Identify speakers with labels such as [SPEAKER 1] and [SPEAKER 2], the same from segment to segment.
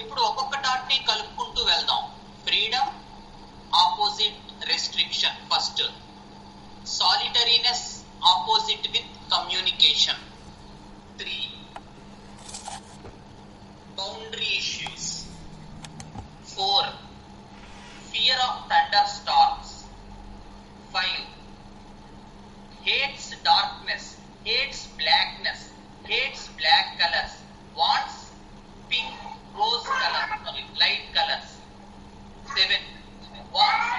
[SPEAKER 1] ఇప్పుడు ఒక్కొక్క డాట్ ని కలుపుకుంటూ వెళ్దాం. Freedom opposite restriction first, solitariness opposite with communication 3, boundary issues 4, fear of thunderstorms 5, hates darkness, hates blackness, hates black colors, wants pink rose color, light colors 7, wants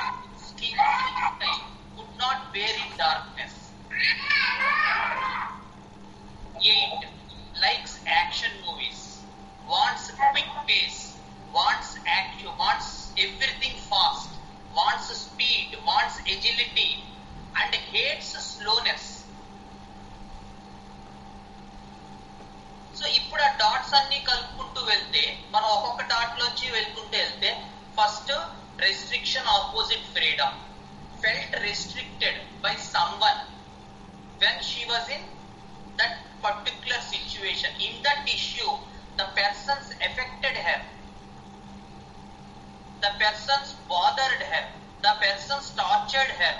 [SPEAKER 1] skin sky, could not bear in darkness 8, likes action movies, wants quick pace, wants action, wants everything fast, wants speed, wants agility and hates slowness. So ఇప్పుడు ఆ dots అన్ని కలుపుకుంటూ వెళ్తే మనం ఒక్కొక్క dot లోంచి వెళ్ళుకుంటూ వెళ్తే first restriction opposite freedom, felt restricted by someone when she was in that particular situation. In that issue, the persons affected her, the persons bothered her, the persons tortured her.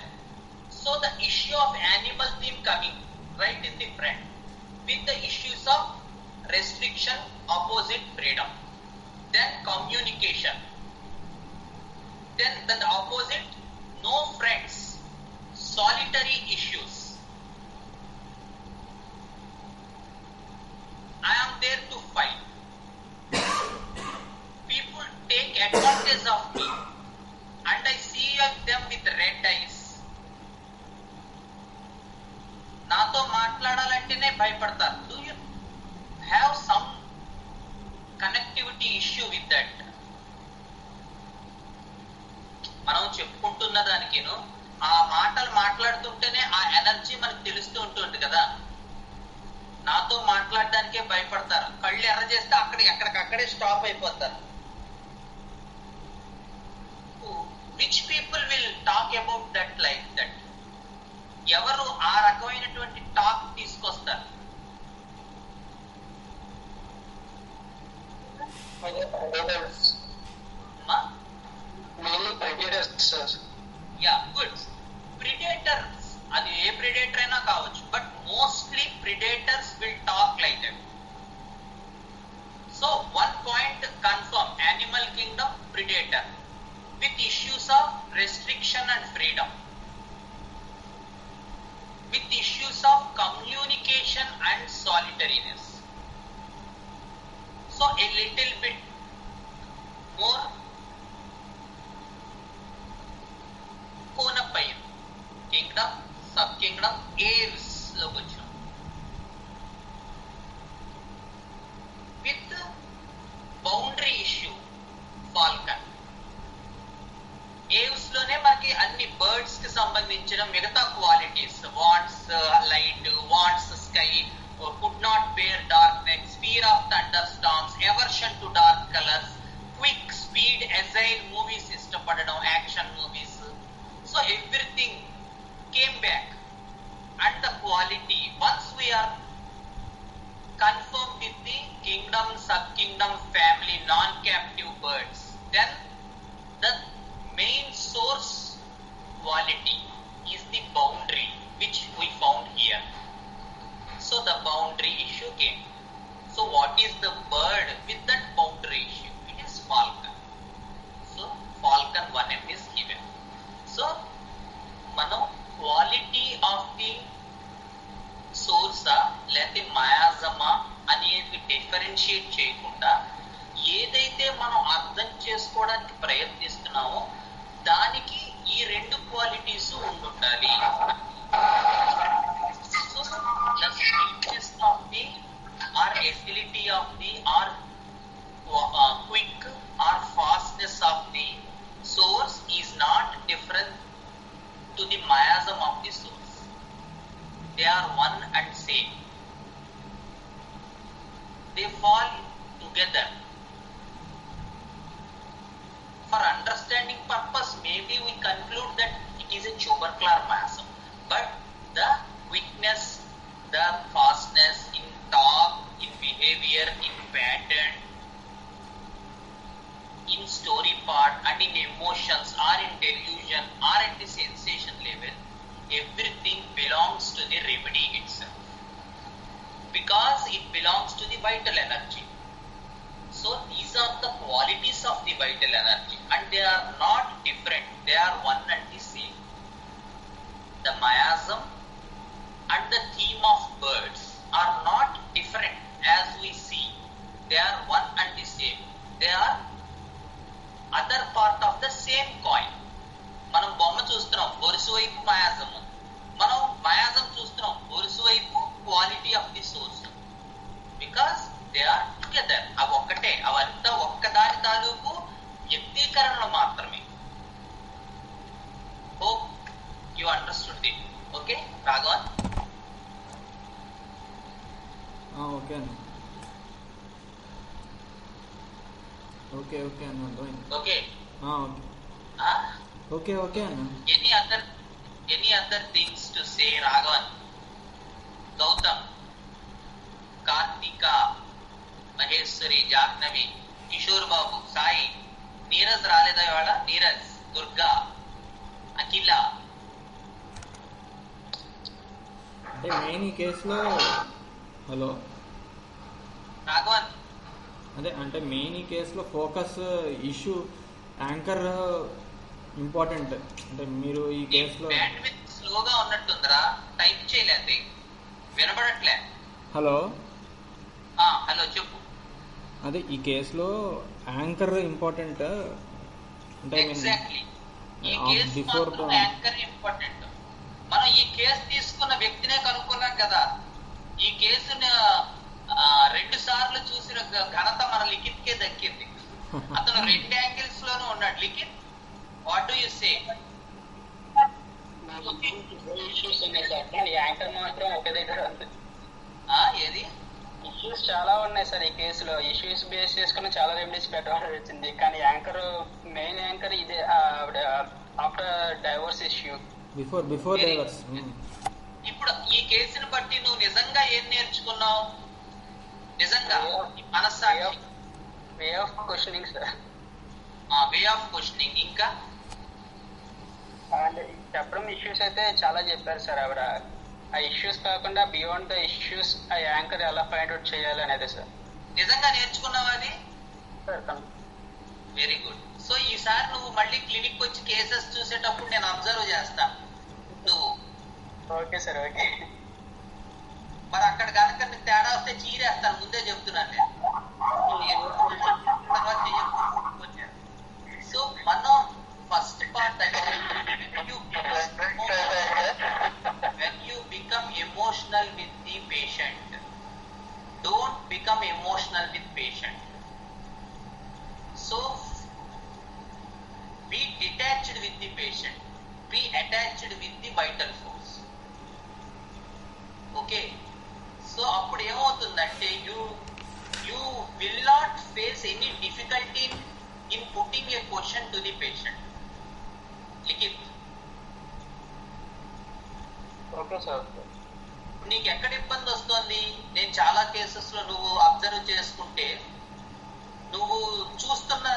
[SPEAKER 1] So the issue of animal theme coming right in the front with the issues of restriction opposite freedom. Then communication, then the opposite no friends, solitary issues. I am there to fight. People take advantage of me and I see them with red eyes. నాతో మాట్లాడాలంటేనే భయపడతారు. Do you have some connectivity issue with that? మనం చెప్పుకుంటున్న దానికిను ఆ మాటలు మాట్లాడుతుంటేనే ఆ energy మనకు తెలుస్తూ ఉంటుంది కదా. నాతో మాట్లాడడానికే భయపడతారు, కళ్ళు ఎర్ర చేస్తే ఎక్కడికక్కడే స్టాప్ అయిపోతారు. Which people will talk about that like that? ఎవరు ఆ రకమైనటువంటి టాక్ తీసుకొస్తారు? గుడ్ ప్రిడేటర్స్, అది ఏ ప్రిడేటర్ అయినా కావచ్చు, but mostly predators will talk like that. So one point confirm, animal Kingdom predator with issues of restriction and freedom, with issues of communication and solitariness. So a little bit more Konapayam kingdom, sub kingdom, Aves lo vacham. With boundary issue, falcon. Aves లోనే మనకి అన్ని birds కి సంబంధించిన మిగతా qualities, wants light, wants sky, could not bear darkness, fear of thunder storms, aversion to dark colours, quick speed, agile movies ఇష్టపడడం, action movies. So everything came back and the quality ones we are confirm with the kingdom, sub kingdom, family, non captive birds, then the main source quality is the boundary which we found here. So the boundary issue came. So what is the bird with that boundary issue? It is falcon. So falcon 1M is given. So మనం quality of the source లేకపోతే మాయాజమా అనేది differentiate చేయకుండా ఏదైతే మనం అర్థం చేసుకోవడానికి ప్రయత్నిస్తున్నామో దానికి ఈ రెండు క్వాలిటీస్ ఉండాలి. So the sweetness of the or agility of the or quick or fastness of the source is not different to the miasm of the source. They are one and same. They fall together. For understanding purpose, maybe we conclude that it is a tubercular miasm. But the quickness, the fastness in talk, in behavior, in the vital energy. So these are the qualities of the vital energy, and they are not different. They are one and the same. The miasm and the theme of birds are not different as we see. They are one and the same. They are other part of the same coin. మనం బొమ్మ చూస్తున్నాం, ఒరుసు వైపు miasm, మనం miasm చూస్తున్నాం, ఒరుసు వైపు quality of the source. Because they are together. అవి ఒక్కటే, అవంతా ఒక్కదాని తాలూకు వ్యక్తీకరణలు మాత్రమే. Hope you understood it. Okay Raghavan?
[SPEAKER 2] Okay అన్న. ఓకే ఓకే అన్న.
[SPEAKER 1] ఓకే
[SPEAKER 2] ఓకే ఓకే అన్న.
[SPEAKER 1] Any other things to say Raghavan? Gautam, Karthika, Maheshwari, Jahnavi, Kishore Babu, Sai, Neeraj రాలేదా ఇవాళ? నీరజ్, దుర్గా, అఖిల.
[SPEAKER 2] అంటే మెయిన్ ఈ కేసులో హలో
[SPEAKER 1] రాఘవన్,
[SPEAKER 2] అదే అంటే మెయిన్ ఈ కేసులో ఫోకస్ ఇష్యూ యాంకర్ ఇంపార్టెంట్. అంటే మీరు ఈ కేసులో
[SPEAKER 1] బ్యాండ్విడ్త్ స్లోగా ఉన్నట్టుందిరా, టైప్ చేయలేదు, వినబడట్లే.
[SPEAKER 2] హలో
[SPEAKER 1] హలో చెప్పు.
[SPEAKER 2] అదే ఈ కేసులో యాంకర్ ఇంపార్టెంట్. అంటే
[SPEAKER 1] ఎగ్జాక్ట్లీ ఈ కేసు మాత్రం యాంకర్ ఇంపార్టెంట్. మనం ఈ కేసు తీసుకున్న వ్యక్తినే కనుక్కున్నాం కదా. ఈ కేసుని 2 సార్లు చూసిన ఘనత మన లిఖిత్కే దక్కింది. అతను 2 యాంగిల్స్ లోనూ ఉన్నాడు. Likhith, what do you say?
[SPEAKER 3] Issues ఉన్నాయి సార్, కానీ యాంకర్ మాత్రం ఒక దగ్గర ఉంది.
[SPEAKER 1] ఏది?
[SPEAKER 3] ఇష్యూస్ చాలా ఉన్నాయి సార్ ఈ కేసులో. ఇష్యూస్ బేస్ చేసుకుని చాలా రెమెడీస్ పెట్టాల్సి వచ్చింది, కానీ యాంకర్, మెయిన్ యాంకర్ ఇదే. After divorce issue,
[SPEAKER 2] before divorce.
[SPEAKER 1] ఇప్పుడు ఈ కేసుని బట్టి నువ్వు నిజంగా ఏం నేర్చుకున్నావు? నిజంగా మనస్సాక్షి
[SPEAKER 3] way of questioning sir.
[SPEAKER 1] Way of questioning. ఇంకా
[SPEAKER 3] చెప్పడం ఇష్యూస్ అయితే చాలా చెప్పారు సార్ ఆవిడ. ఆ ఇష్యూస్ కాకుండా బియాండ్ ద ఇష్యూస్ ఆ యాంకర్ ఎలా ఫైండ్ అవుట్ చేయాలి అనేది సార్.
[SPEAKER 1] నిజంగా నేర్చుకున్నావు అది? Very good. సో ఈసారి నువ్వు మళ్ళీ క్లినిక్ వచ్చి కేసెస్ చూసేటప్పుడు నేను అబ్జర్వ్ చేస్తా నువ్వు.
[SPEAKER 3] Okay sir, okay.
[SPEAKER 1] మరి అక్కడ కనుక నీకు తేడా వస్తే చీరేస్తాను, ముందే చెప్తున్నాను నేను. సో మనం first part when you become emotional with the patient, don't become emotional with patient. So be detached with the patient, be attached with the vital force. Okay, so అప్పుడు ఏమవుతుందంటే you will not face any difficulty in putting a question to the patient. Likhith,
[SPEAKER 3] okay sir.
[SPEAKER 1] నీకు ఎక్కడ ఇబ్బంది వస్తుంది? నేను చాలా cases లో నువ్వు అబ్జర్వ్ చేసుకుంటే, నువ్వు చూస్తున్న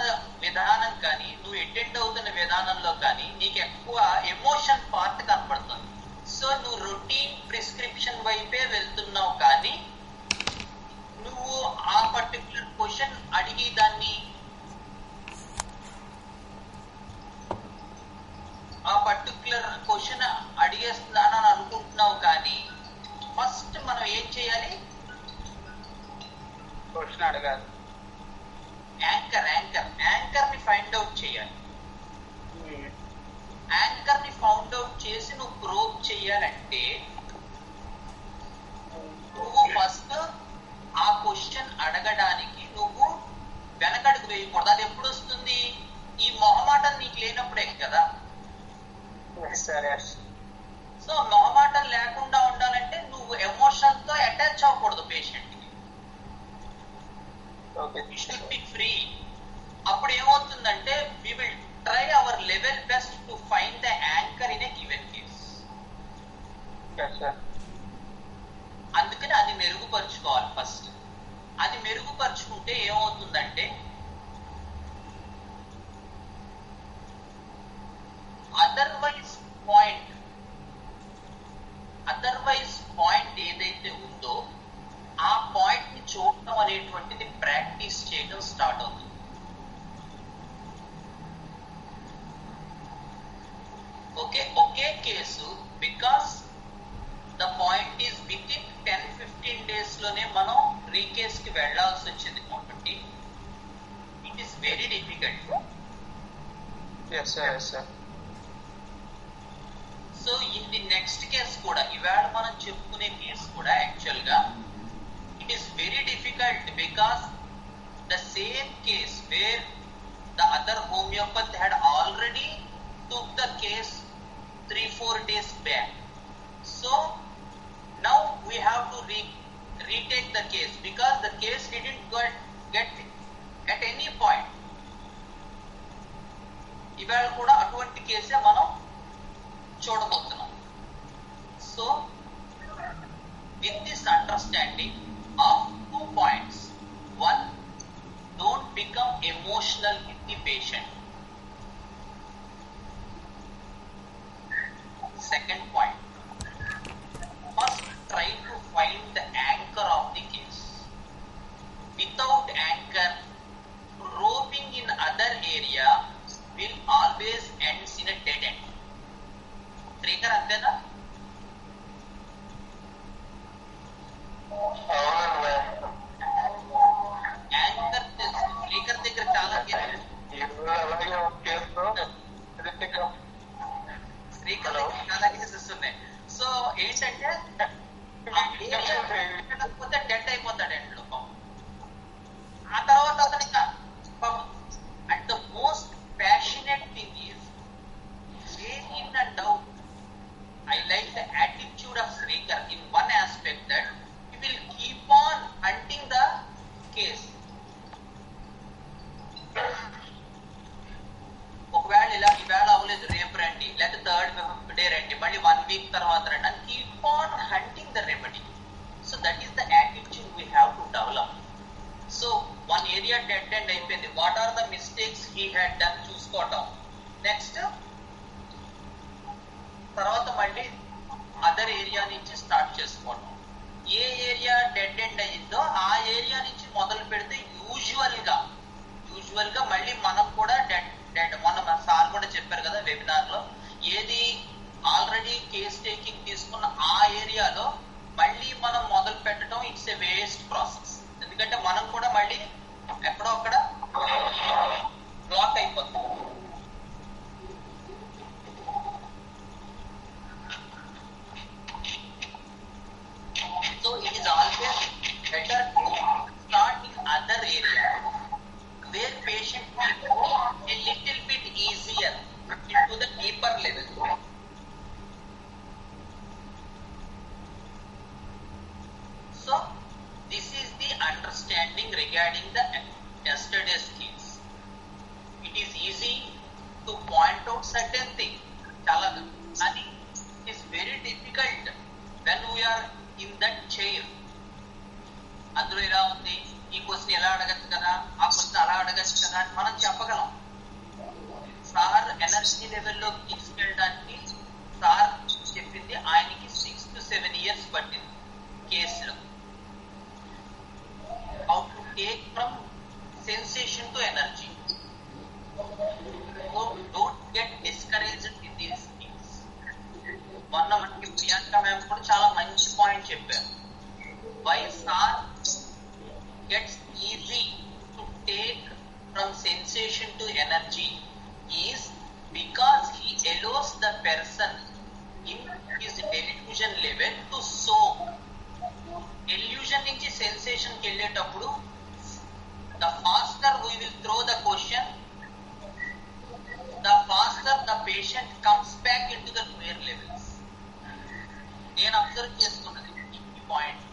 [SPEAKER 1] విధానం కానీ నువ్వు అటెండ్ అవుతున్న విధానంలో కానీ నీకు ఎక్కువ ఎమోషన్ పార్ట్ కనపడుతుంది. సో నువ్వు రొటీన్ ప్రిస్క్రిప్షన్ వైపే వెళ్తున్నావు, కానీ నువ్వు ఆ పర్టికులర్ క్వశ్చన్ అడిగి దాన్ని ఆ పర్టికులర్ క్వశ్చన్ అడిగేస్తున్నానని అనుకుంటున్నావు. కానీ ఫస్ట్ మనం ఏం చేయాలి?
[SPEAKER 3] క్వశ్చన్ అడగాలి.
[SPEAKER 1] యాంకర్ ని ఫైండ్ అవుట్ చేయాలి. యాంకర్ ని ఫౌండ్ అవుట్ చేసి నువ్వు ప్రోబ్ చేయాలంటే నువ్వు ఫస్ట్ ఆ క్వశ్చన్ అడగడానికి నువ్వు వెనకడుగు వేయకూడదు. అది ఎప్పుడు వస్తుంది? ఈ మొహమాటం నీకు లేనప్పుడే కదా. సో మొహమాటం లేకుండా ఉండాలంటే నువ్వు ఎమోషన్ తో అటాచ్ అవ్వకూడదు పేషెంట్ కి. You should be free. అప్పుడు ఏమవుతుందంటే we will try our level best to find the anchor in a given case.
[SPEAKER 3] Yes.
[SPEAKER 1] అనేటువంటిది ప్రాక్టీస్ చేయడం స్టార్ట్ అవుతుంది. ఒకే case, because the point is within 10-15 days లోనే మనం రీకేస్ కి వెళ్లాల్సి వచ్చింది కాబట్టి it is very difficult. So in the next case కూడా, ఇవాళ మనం చెప్పుకునే కేసు కూడా యాక్చువల్ గా it is very difficult because the same case where the other homeopathy had already took the case 3-4 days back. So now we have to retake the case because the case didn't get at any point. ఇవాళ కూడా అటువంటి కేసే మనం చూడబోతున్నాం. So with this understanding of 2 points. 1, don't become emotional with the patient. Second point, first try to find the anchor of the case. Without anchor, roping in other area will always ends in a dead end. Trigger antena? Anchor trigger దగ్గర చాలా చాలా cases ఉన్నాయి. So ఏంటంటే dead అయిపోతాడు ఎండ్లో. ఆ తర్వాత అతనికి and the most passionate thing is day in and out. I like the attitude of Srikar in one aspect that he will keep on hunting the case. ఒకవేళ ఇవాళ అవ్వలేదు, రేపు రండి, లేదా 3rd day రండి, మళ్ళీ 1 week తర్వాత రండి, and keep on hunting the remedy. So that is the attitude we have to develop. So one area dead end అయిపోయింది. What are the mistakes he had done చూసుకోవటం. నెక్స్ట్ తర్వాత మళ్ళీ other area నుంచి start చేసుకోవటం. ఏ area dead end అయ్యిందో ఆ area నుంచి మొదలు పెడితే యూజువల్ గా మళ్ళీ మనం కూడా డెడ్ మొన్న మన సార్ కూడా చెప్పారు కదా వెబినార్ లో, ఏది ఆల్రెడీ కేస్ టేకింగ్ తీసుకున్న ఆ ఏరియాలో మళ్ళీ మనం మొదలు పెట్టడం ఇట్స్ ఎ వేస్ట్ ప్రాసెస్. ఎందుకంటే మనం కూడా మళ్ళీ ఎక్కడో అక్కడ బ్లాక్ అయిపోతాం. So it is always better to start in other area where patient will go a little bit easier into the deeper level. So this is the understanding regarding the yesterday's case. It is easy to point out certain things, and it is very difficult when we are in that chair. అందులో ఎలా ఉంది, ఈ question ఎలా అడగచ్చు కదా, ఆ question అలా అడగచ్చు కదా అని మనం చెప్పగలం. సార్ ఎనర్జీ లెవెల్లో తీసుకెళ్ళడానికి సార్ చెప్పింది ఆయనకి 6 to 7 years పట్టింది కేసులో. How to take from sensation to energy. So don't get discouraged in these things. మొన్న మనకి ప్రియాంక మ్యామ్ కూడా చాలా మంచి పాయింట్ చెప్పారు. Why sir gets easy to take from sensation to energy is because he allows the person in his delusion level to soak. Delusion నుంచి sensation కి వెళ్ళేటప్పుడు the faster we will throw the question, the faster the patient comes back into the lower levels. నేను observe చేస్తున్నది ఈ point.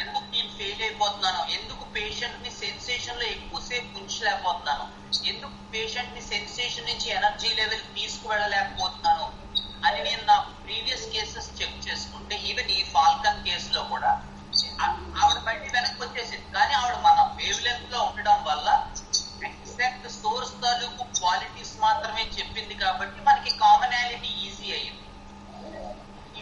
[SPEAKER 1] ఎందుకు నేను fail అయిపోతున్నాను, ఎందుకు పేషెంట్ ని సెన్సేషన్ లో ఎక్కువసేపు ఉంచలేకపోతున్నాను, ఎందుకు పేషెంట్ ని సెన్సేషన్ నుంచి ఎనర్జీ లెవెల్ తీసుకువెళ్ళలేకపోతున్నాను అని నేను నా ప్రీవియస్ కేసెస్ చెక్ చేసుకుంటే, ఈవెన్ ఈ ఫాల్కన్ కేసులో కూడా ఆవిడ బయట వెనక్కి వచ్చేసింది. కానీ ఆవిడ మన వేవ్ లెంత్ లో ఉండడం వల్ల ఎగ్జాక్ట్ సోర్స్ తాలూకు క్వాలిటీస్ మాత్రమే చెప్పింది కాబట్టి మనకి కామనాలిటీ ఈజీ అయ్యింది.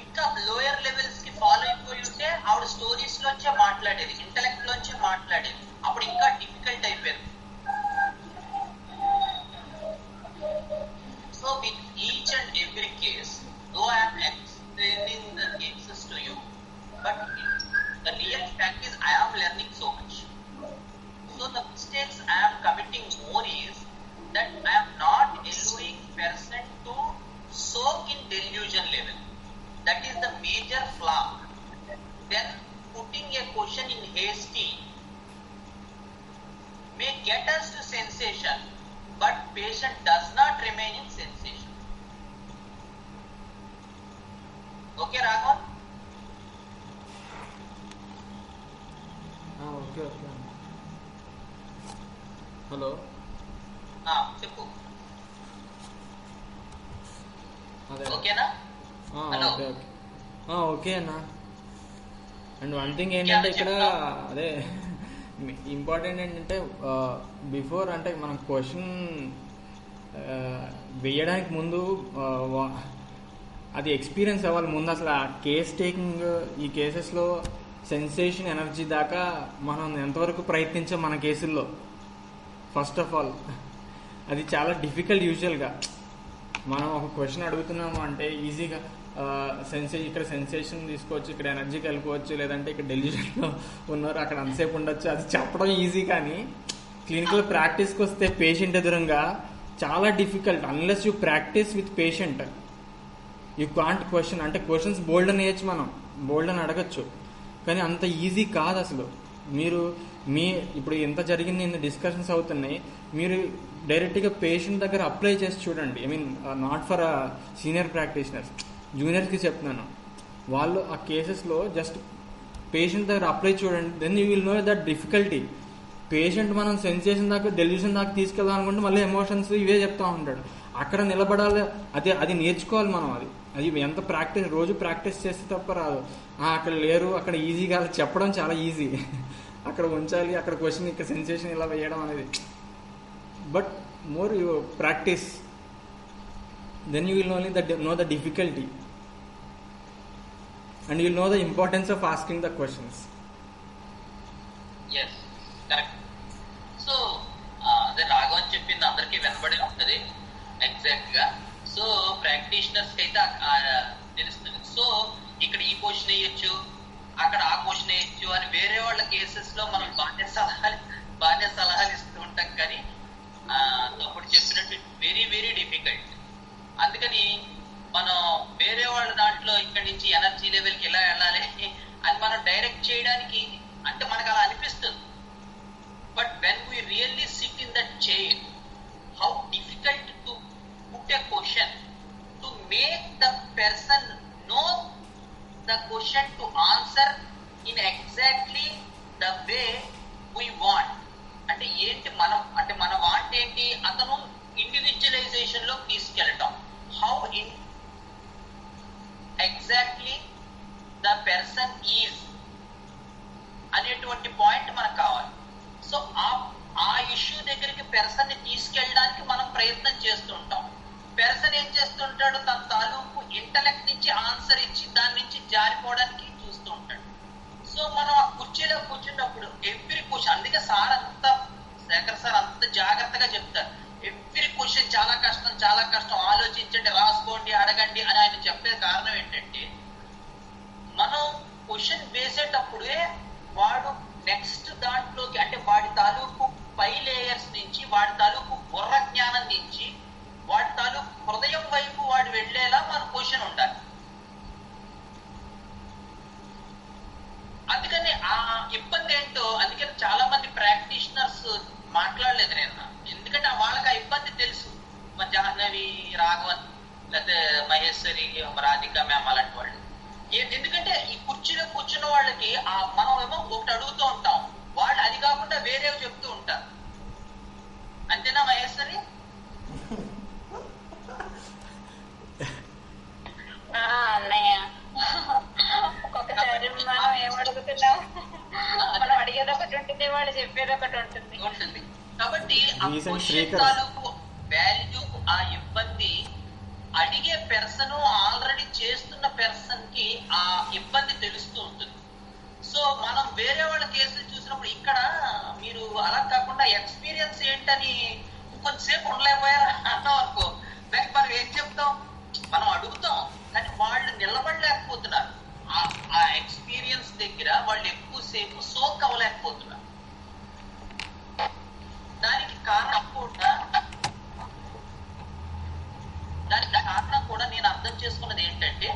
[SPEAKER 1] ఇంకా లోయర్ లెవెల్స్ కి ఫాలో అయిపోయి ఉంటే ఆవిడ స్టోరీస్ లోంచే మాట్లాడేది, ఇంటలెక్ట్ లోంచే మాట్లాడేది. tasty may get us to sensation, but patient does not remain in sensation. Okay, Raghav?
[SPEAKER 2] Okay okay. Hello,
[SPEAKER 1] చెప్పు.
[SPEAKER 2] అదే
[SPEAKER 1] ఓకేనా? హలో.
[SPEAKER 2] ఓకే ఓకే ఓకే అన్న. అండ్ వన్ థింగ్ ఏంటంటే ఇక్కడ అదే ఇంపార్టెంట్ ఏంటంటే బిఫోర్ అంటే మనం క్వశ్చన్ వేయడానికి ముందు అది ఎక్స్పీరియన్స్ అవ్వాలి ముందు. అసలు ఆ కేస్ టేకింగ్, ఈ కేసెస్లో సెన్సేషన్ ఎనర్జీ దాకా మనం ఎంతవరకు ప్రయత్నించాం మన కేసుల్లో. ఫస్ట్ ఆఫ్ ఆల్ అది చాలా డిఫికల్ట్. యూజువల్గా మనం ఒక క్వశ్చన్ అడుగుతున్నాము అంటే ఈజీగా ఇక్కడ సెన్సేషన్ తీసుకోవచ్చు, ఇక్కడ ఎనర్జీకి వెళ్ళిపోవచ్చు, లేదంటే ఇక్కడ డెలిజన్లో ఉన్నారు అక్కడ అంతసేపు ఉండొచ్చు, అది చెప్పడం ఈజీ. కానీ క్లినికల్ ప్రాక్టీస్కి వస్తే పేషెంట్ ఎదురుగా చాలా difficult. Unless you practice with patient you can't question. అంటే క్వశ్చన్స్ బోల్డ్ అని వేయచ్చు, మనం బోల్డ్ అని అడగచ్చు, కానీ అంత ఈజీ కాదు అసలు. మీరు ఇప్పుడు ఎంత జరిగింది, ఎన్ని డిస్కషన్స్ అవుతున్నాయి, మీరు డైరెక్ట్గా పేషెంట్ దగ్గర అప్లై చేసి చూడండి. I mean not for senior practitioners, జూనియర్స్కి చెప్తున్నాను. వాళ్ళు ఆ కేసెస్లో జస్ట్ పేషెంట్ దగ్గర అప్లై చూడండి, then you will know that difficulty. Patient మనం సెన్సేషన్ దాకా, డెల్యూషన్ దాకా తీసుకెళ్దాం అనుకుంటే మళ్ళీ ఎమోషన్స్ ఇవే చెప్తా ఉంటాడు. అక్కడ నిలబడాలి, అది నేర్చుకోవాలి మనం. అది ఎంత ప్రాక్టీస్, రోజు ప్రాక్టీస్ చేస్తే తప్ప రాదు. అక్కడ లేరు, అక్కడ ఈజీగా చెప్పడం చాలా ఈజీ, అక్కడ ఉంచాలి, అక్కడ క్వశ్చన్, ఇక్కడ సెన్సేషన్ ఇలా వేయడం అనేది. But more you practice, then you will know the difficulty and you will know the importance of asking the questions.
[SPEAKER 1] Yes, correct. So అదే రాఘవన్ చెప్పింది అందరికీ వినబడి ఉంటుంది ఎగ్జాక్ట్ గా. సో ప్రాక్టీషనర్స్ అయితే తెలుస్తుంది. సో ఇక్కడ ఈ క్వశ్చన్ వేయొచ్చు, అక్కడ ఆ క్వశ్చన్ వేయొచ్చు అని వేరే వాళ్ళ కేసెస్ లో మనం బాగానే సలహాలు ఇస్తూ ఉంటాం. కానీ అప్పుడు చెప్పినట్టు వెరీ వెరీ డిఫికల్ట్. అందుకని మనం వేరే వాళ్ళ దాంట్లో ఇక్కడి నుంచి ఎనర్జీ లెవెల్కి ఎలా వెళ్ళాలి అని మనం డైరెక్ట్ చేయడానికి అంటే మనకు అలా అనిపిస్తుంది. But when we really SIT in that chair, how difficult to put a question to make the person know the question to answer in exactly the way we want. అంటే ఏంటి మన వాంట్ ఏంటి, అతను ఇండివిజువలైజేషన్ లో తీసుకెళ్ళటం. How in exactly the person is అనేటువంటి point మనకు కావాలి. సో ఆ ఇష్యూ దగ్గరికి పెర్సన్ ని తీసుకెళ్ళడానికి మనం ప్రయత్నం చేస్తుంటాం. పెర్సన్ ఏం చేస్తుంటాడు, తన తాలూకు ఇంటలెక్ట్ నుంచి ఆన్సర్ ఇచ్చి దాని నుంచి జారిపోవడానికి చూస్తూ ఉంటాడు. సో మనం ఆ కుర్చీలో కూర్చున్నప్పుడు ఎవ్రీ క్వశ్చన్, అందుకే సార్ అంతా, శేఖర్ సార్ అంత జాగ్రత్తగా చెప్తారు, ఎవ్రీ క్వశ్చన్ చాలా కష్టం, ఆలోచించండి, రాసుకోండి, అడగండి అని ఆయన చెప్పే కారణం ఏంటంటే, మనం క్వశ్చన్ వేసేటప్పుడే వాడు నెక్స్ట్ దాంట్లోకి, అంటే వాడి తాలూకు పై లేయర్స్ నుంచి, వాడి తాలూకు బుర్ర జ్ఞానం నుంచి, వాడి తాలూకు హృదయం వైపు వాడు వెళ్లేలా మన క్వశ్చన్ ఉండాలి. అందుకని ఆ ఇబ్బంది ఏంటో, అందుకని చాలా మంది ప్రాక్టీషనర్స్ మాట్లాడలేదు నేను, ఎందుకంటే వాళ్ళకి ఆ ఇబ్బంది తెలుసు. మా జాహ్నవి, రాఘవన్, లేకపోతే మహేశ్వరి, రాధిక మ్యామ్ అలాంటి వాళ్ళు. ఎందుకంటే ఈ కుర్చీలో కూర్చున్న వాళ్ళకి మనం ఏమో ఒకటి అడుగుతూ ఉంటాం, వాళ్ళు అది కాకుండా వేరేవి చెప్తూ ఉంటారు. అంతేనా మహేశ్వరి?
[SPEAKER 4] అన్నయ్య, ఒక్కొక్కసారి మనం ఏమడుగుతున్నాం, మనం అడిగేది ఒకటి ఉంటుంది, వాళ్ళు చెప్పేది ఒకటి ఉంటుంది.
[SPEAKER 1] కాబట్టి ఆ క్వశ్చన్ తాలూకు వాల్యూ, ఆ ఇబ్బంది అడిగే పెర్సన్, ఆల్రెడీ చేస్తున్న పెర్సన్ కి ఆ ఇబ్బంది తెలుస్తూ ఉంటుంది. సో మనం వేరే వాళ్ళ కేసులు చూసినప్పుడు ఇక్కడ మీరు అలా కాకుండా ఎక్స్పీరియన్స్ ఏంటని కొంచెంసేపు ఉండలేకపోయారా అన్నాం అనుకో, దానికి మనం ఏం చెప్తాం, మనం అడుగుతాం, కానీ వాళ్ళు నిలబడలేకపోతున్నారు. ఆ ఎక్స్పీరియన్స్ దగ్గర వాళ్ళు ఎక్కువసేపు సోక్ అవ్వలేకపోతున్నారు. దానికి కారణం కూడా నేను అర్థం చేసుకున్నది ఏంటంటే,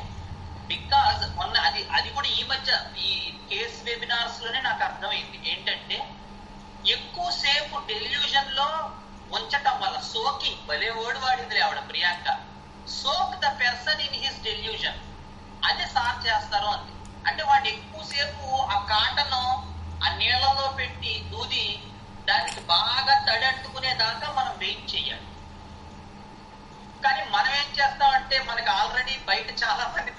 [SPEAKER 1] బికాజ్ మొన్న అది కూడా ఈ మధ్య ఈ కేస్ వెబినార్స్ లోనే నాకు అర్థమైంది. తడంటుకునే దాకా మనం వెయిట్ చేయాలి. కానీ మనం ఏం చేస్తామంటే మనకి ఆల్రెడీ బయట చాలా మంది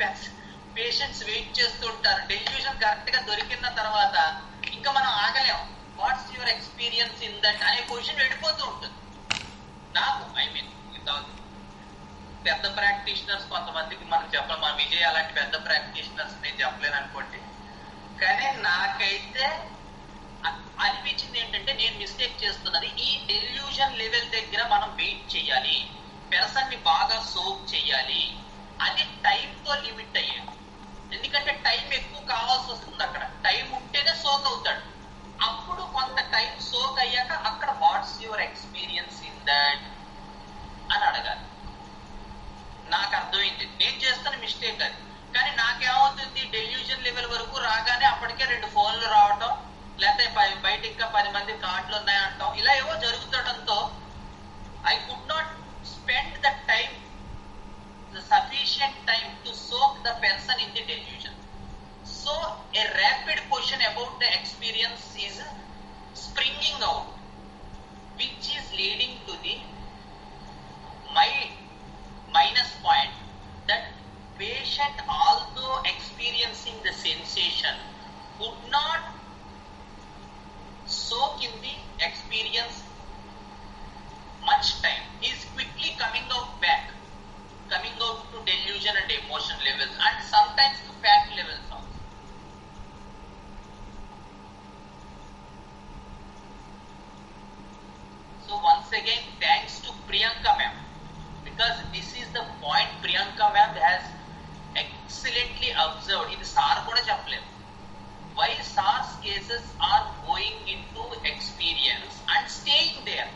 [SPEAKER 1] పేషెంట్స్ వెయిట్ చేస్తూ ఉంటారు. డెల్యూషన్ కరెక్ట్ గా దొరికిన తర్వాత ఇంకా మనం ఆగలేము. What's your experience in that అనే క్వశ్చన్ వెళ్ళిపోతూ ఉంటుంది. నాకు పెద్ద ప్రాక్టీషనర్స్ కొంతమందికి మనం చెప్పలేం. మన విజయ్ అలాంటి పెద్ద ప్రాక్టీషనర్స్ నేను చెప్పలేను అనుకోండి. కానీ నాకైతే అనిపించింది ఏంటంటే నేను మిస్టేక్ చేస్తున్నది ఈ డెల్యూషన్ లెవెల్ దగ్గర మనం వెయిట్ చేయాలి, పర్సన్ ని బాగా సోక్ చేయాలి. అది టైంతో లిమిట్ అయ్యేది. ఎందుకంటే టైం ఎక్కువ కావాల్సి వస్తుంది. అక్కడ టైం ఉంటేనే సోక్ అవుతాడు. అప్పుడు కొంత టైం సోక్ అయ్యాక అక్కడ watts your experience in that అని అడగాలి. నాకు అర్థమైంది నేను చేస్తున్న మిస్టేక్ అది. కానీ నాకేమవుతుంది, డెల్యూషన్ లెవెల్ వరకు రాగానే అప్పటికే 2 ఫోన్లు రావటం, లేకపోతే బయట ఇంకా 10 మంది కార్డులు ఉన్నాయంటాం, ఇలా ఏవో జరుగుతుండటంతో I could not spend the time, the sufficient time to soak the person in the delusion. So a rapid question about the experience is springing out, which is leading to the my minus point, that patient although experiencing the sensation could not soak in the experience much time. He is quickly coming out to delusion and emotion levels, and sometimes to fact levels also. So once again, thanks to Priyanka ma'am, because this is the point Priyanka ma'am has excellently observed. ఇది sir కూడా చెప్పలేదు. Why SARS cases are going into experience and staying there.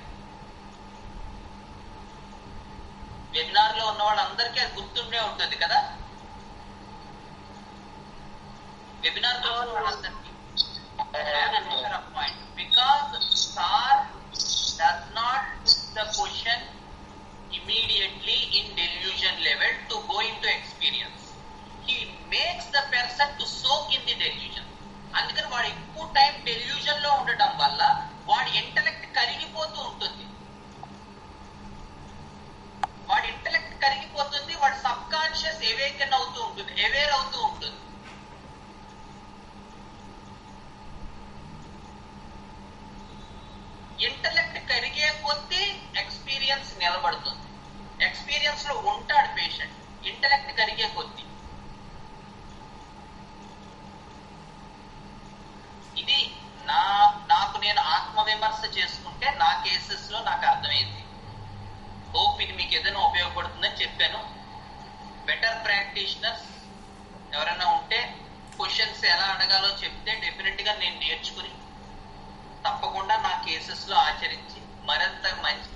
[SPEAKER 1] Webinar లో ఉన్న వాళ్ళందరికీ అది గుర్తుండే ఉంటుంది కదా. వెబినార్ లో ఉన్న వాళ్ళందరికీ point, because sir does not put the question immediately in delusion level to go into experience. He makes the person to soak in the delusion. అందుకని వాడు ఎక్కువ టైం డెల్యూజన్ లో ఉండటం వల్ల వాడి ఇంటలెక్ట్ కరిగిపోతూ ఉంటుంది. వాడి ఇంటలెక్ట్ కరిగిపోతుంది, వాడి సబ్ కాన్షియస్ అవేకన్ అవుతూ ఉంటుంది, అవేర్ అవుతూ ఉంటుంది. ఇంటలెక్ట్ కరిగే కొద్దీ ఎక్స్పీరియన్స్ నిలబడుతుంది. ఎక్స్పీరియన్స్ లో ఉంటాడు పేషెంట్, ఇంటలెక్ట్ కరిగే కొద్దీ. ఇది నాకు నేను ఆత్మవిమర్శ చేసుకుంటే నా కేసెస్ లో నాకు అర్థమైంది. హోప్ ఇది మీకు ఏదైనా ఉపయోగపడుతుందని చెప్పాను. బెటర్ ప్రాక్టీషనర్స్ ఎవరైనా ఉంటే క్వశ్చన్స్ ఎలా అడగాలో చెప్తే డెఫినెట్ గా నేను నేర్చుకుని తప్పకుండా నా కేసెస్ లో ఆచరించి మరింత మంచి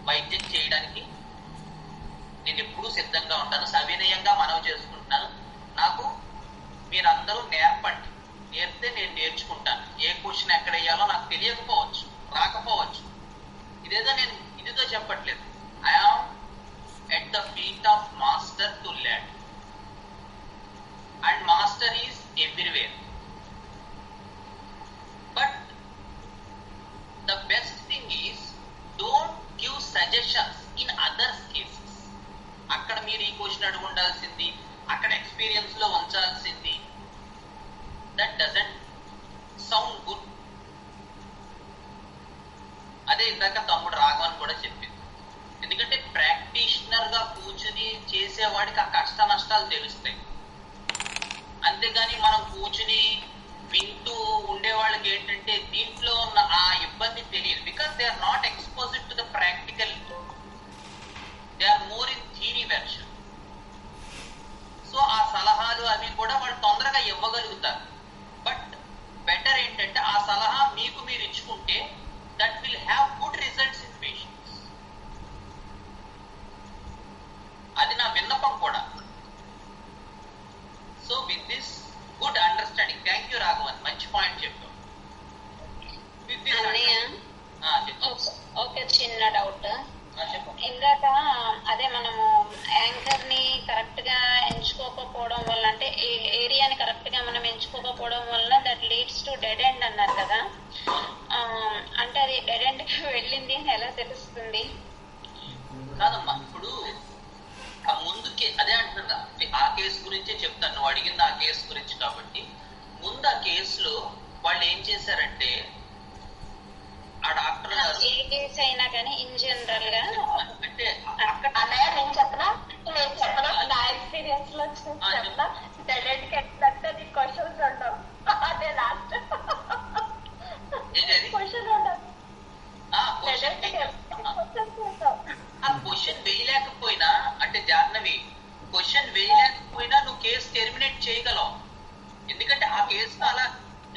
[SPEAKER 1] వైద్యం చేయడానికి నేను ఎప్పుడూ సిద్ధంగా ఉంటాను. సవినయంగా మనవి చేసుకుంటున్నాను. నాకు మీరందరూ నేర్పండి, నేర్పితే నేను నేర్చుకుంటాను. ఏ క్వశ్చన్ ఎక్కడ వేయాలో నాకు తెలియకపోవచ్చు, రాకపోవచ్చు. ఇదేదో నేను ఇదితో చెప్పట్లేదు. I am at the feet of master to learn, and master is everywhere. But the best thing is don't give suggestions in others cases. అక్కడ మీరు ఈ క్వశ్చన్ అడుగు ఉండాల్సింది, అక్కడ ఎక్స్పీరియన్స్ లో ఉంచాల్సింది. That doesn't sound good. అదే ఇందాక తమ్ముడు రాఘవన్ కూడా చెప్పింది. ఎందుకంటే ప్రాక్టీషనర్ గా కూర్చుని చేసేవాడికి ఆ కష్ట నష్టాలు తెలుస్తాయి. అంతేగాని మనం కూర్చుని వింటూ ఉండేవాళ్ళకి ఏంటంటే దీంట్లో ఉన్న ఆ ఇబ్బంది తెలియదు. Because they are not exposed to the practical, they are more in theory version. So ఆ సలహాలు అవి కూడా వాళ్ళు తొందరగా ఇవ్వగలుగుతారు. బట్ బెటర్ ఏంటంటే ఆ సలహా మీకు మీరు ఇచ్చుకుంటే that will have good results in patients. అది నా విన్నపం కూడా. So with this good understanding, thank you Raghavan, మంచి పాయింట్ చెప్పావు.
[SPEAKER 4] ఓకే, చిన్న డౌట్. ఇందాక అదే మనము యాంకర్ ని కరెక్ట్ గా ఎంచుకోకపోవడం వల్ల, అంటే ఏరియాని కరెక్ట్ గా మనం ఎంచుకోకపోవడం వల్ల that leads to dead end అన్నారు కదా. ఎలా తెలుస్తుంది?
[SPEAKER 1] కాదమ్మా, ఇప్పుడు ఆ ముందుకి అదే అంటున్నా, ఆ కేసు గురించే చెప్తాను. నువ్వు అడిగింది ఆ కేసు గురించి కాబట్టి, ముందు ఆ కేసులో వాళ్ళు ఏం చేశారంటే, ఆ డాక్టర్ గారు
[SPEAKER 4] ఏ కేసు అయినా కానీ ఇన్ జనరల్ గా
[SPEAKER 1] అంటే అక్కడ
[SPEAKER 5] అన్నయ్య నేను చెప్పనా నా ఎక్స్పీరియన్స్ లో చెప్పనా, డెడ్ కి ఎట్లంటే నీ క్వశ్చన్స్ ఉండవు, అదే లాస్ట్ క్వశ్చన్ ఉండదు, క్వశ్చన్స్ ఉండవు.
[SPEAKER 1] ఆ క్వశ్చన్ వేయలేకపోయినా అంటే జాహ్నవి, క్వశ్చన్ వేయలేకపోయినా నువ్వు కేసు టెర్మినేట్ చేయగలవు. ఎందుకంటే ఆ కేసు అలా,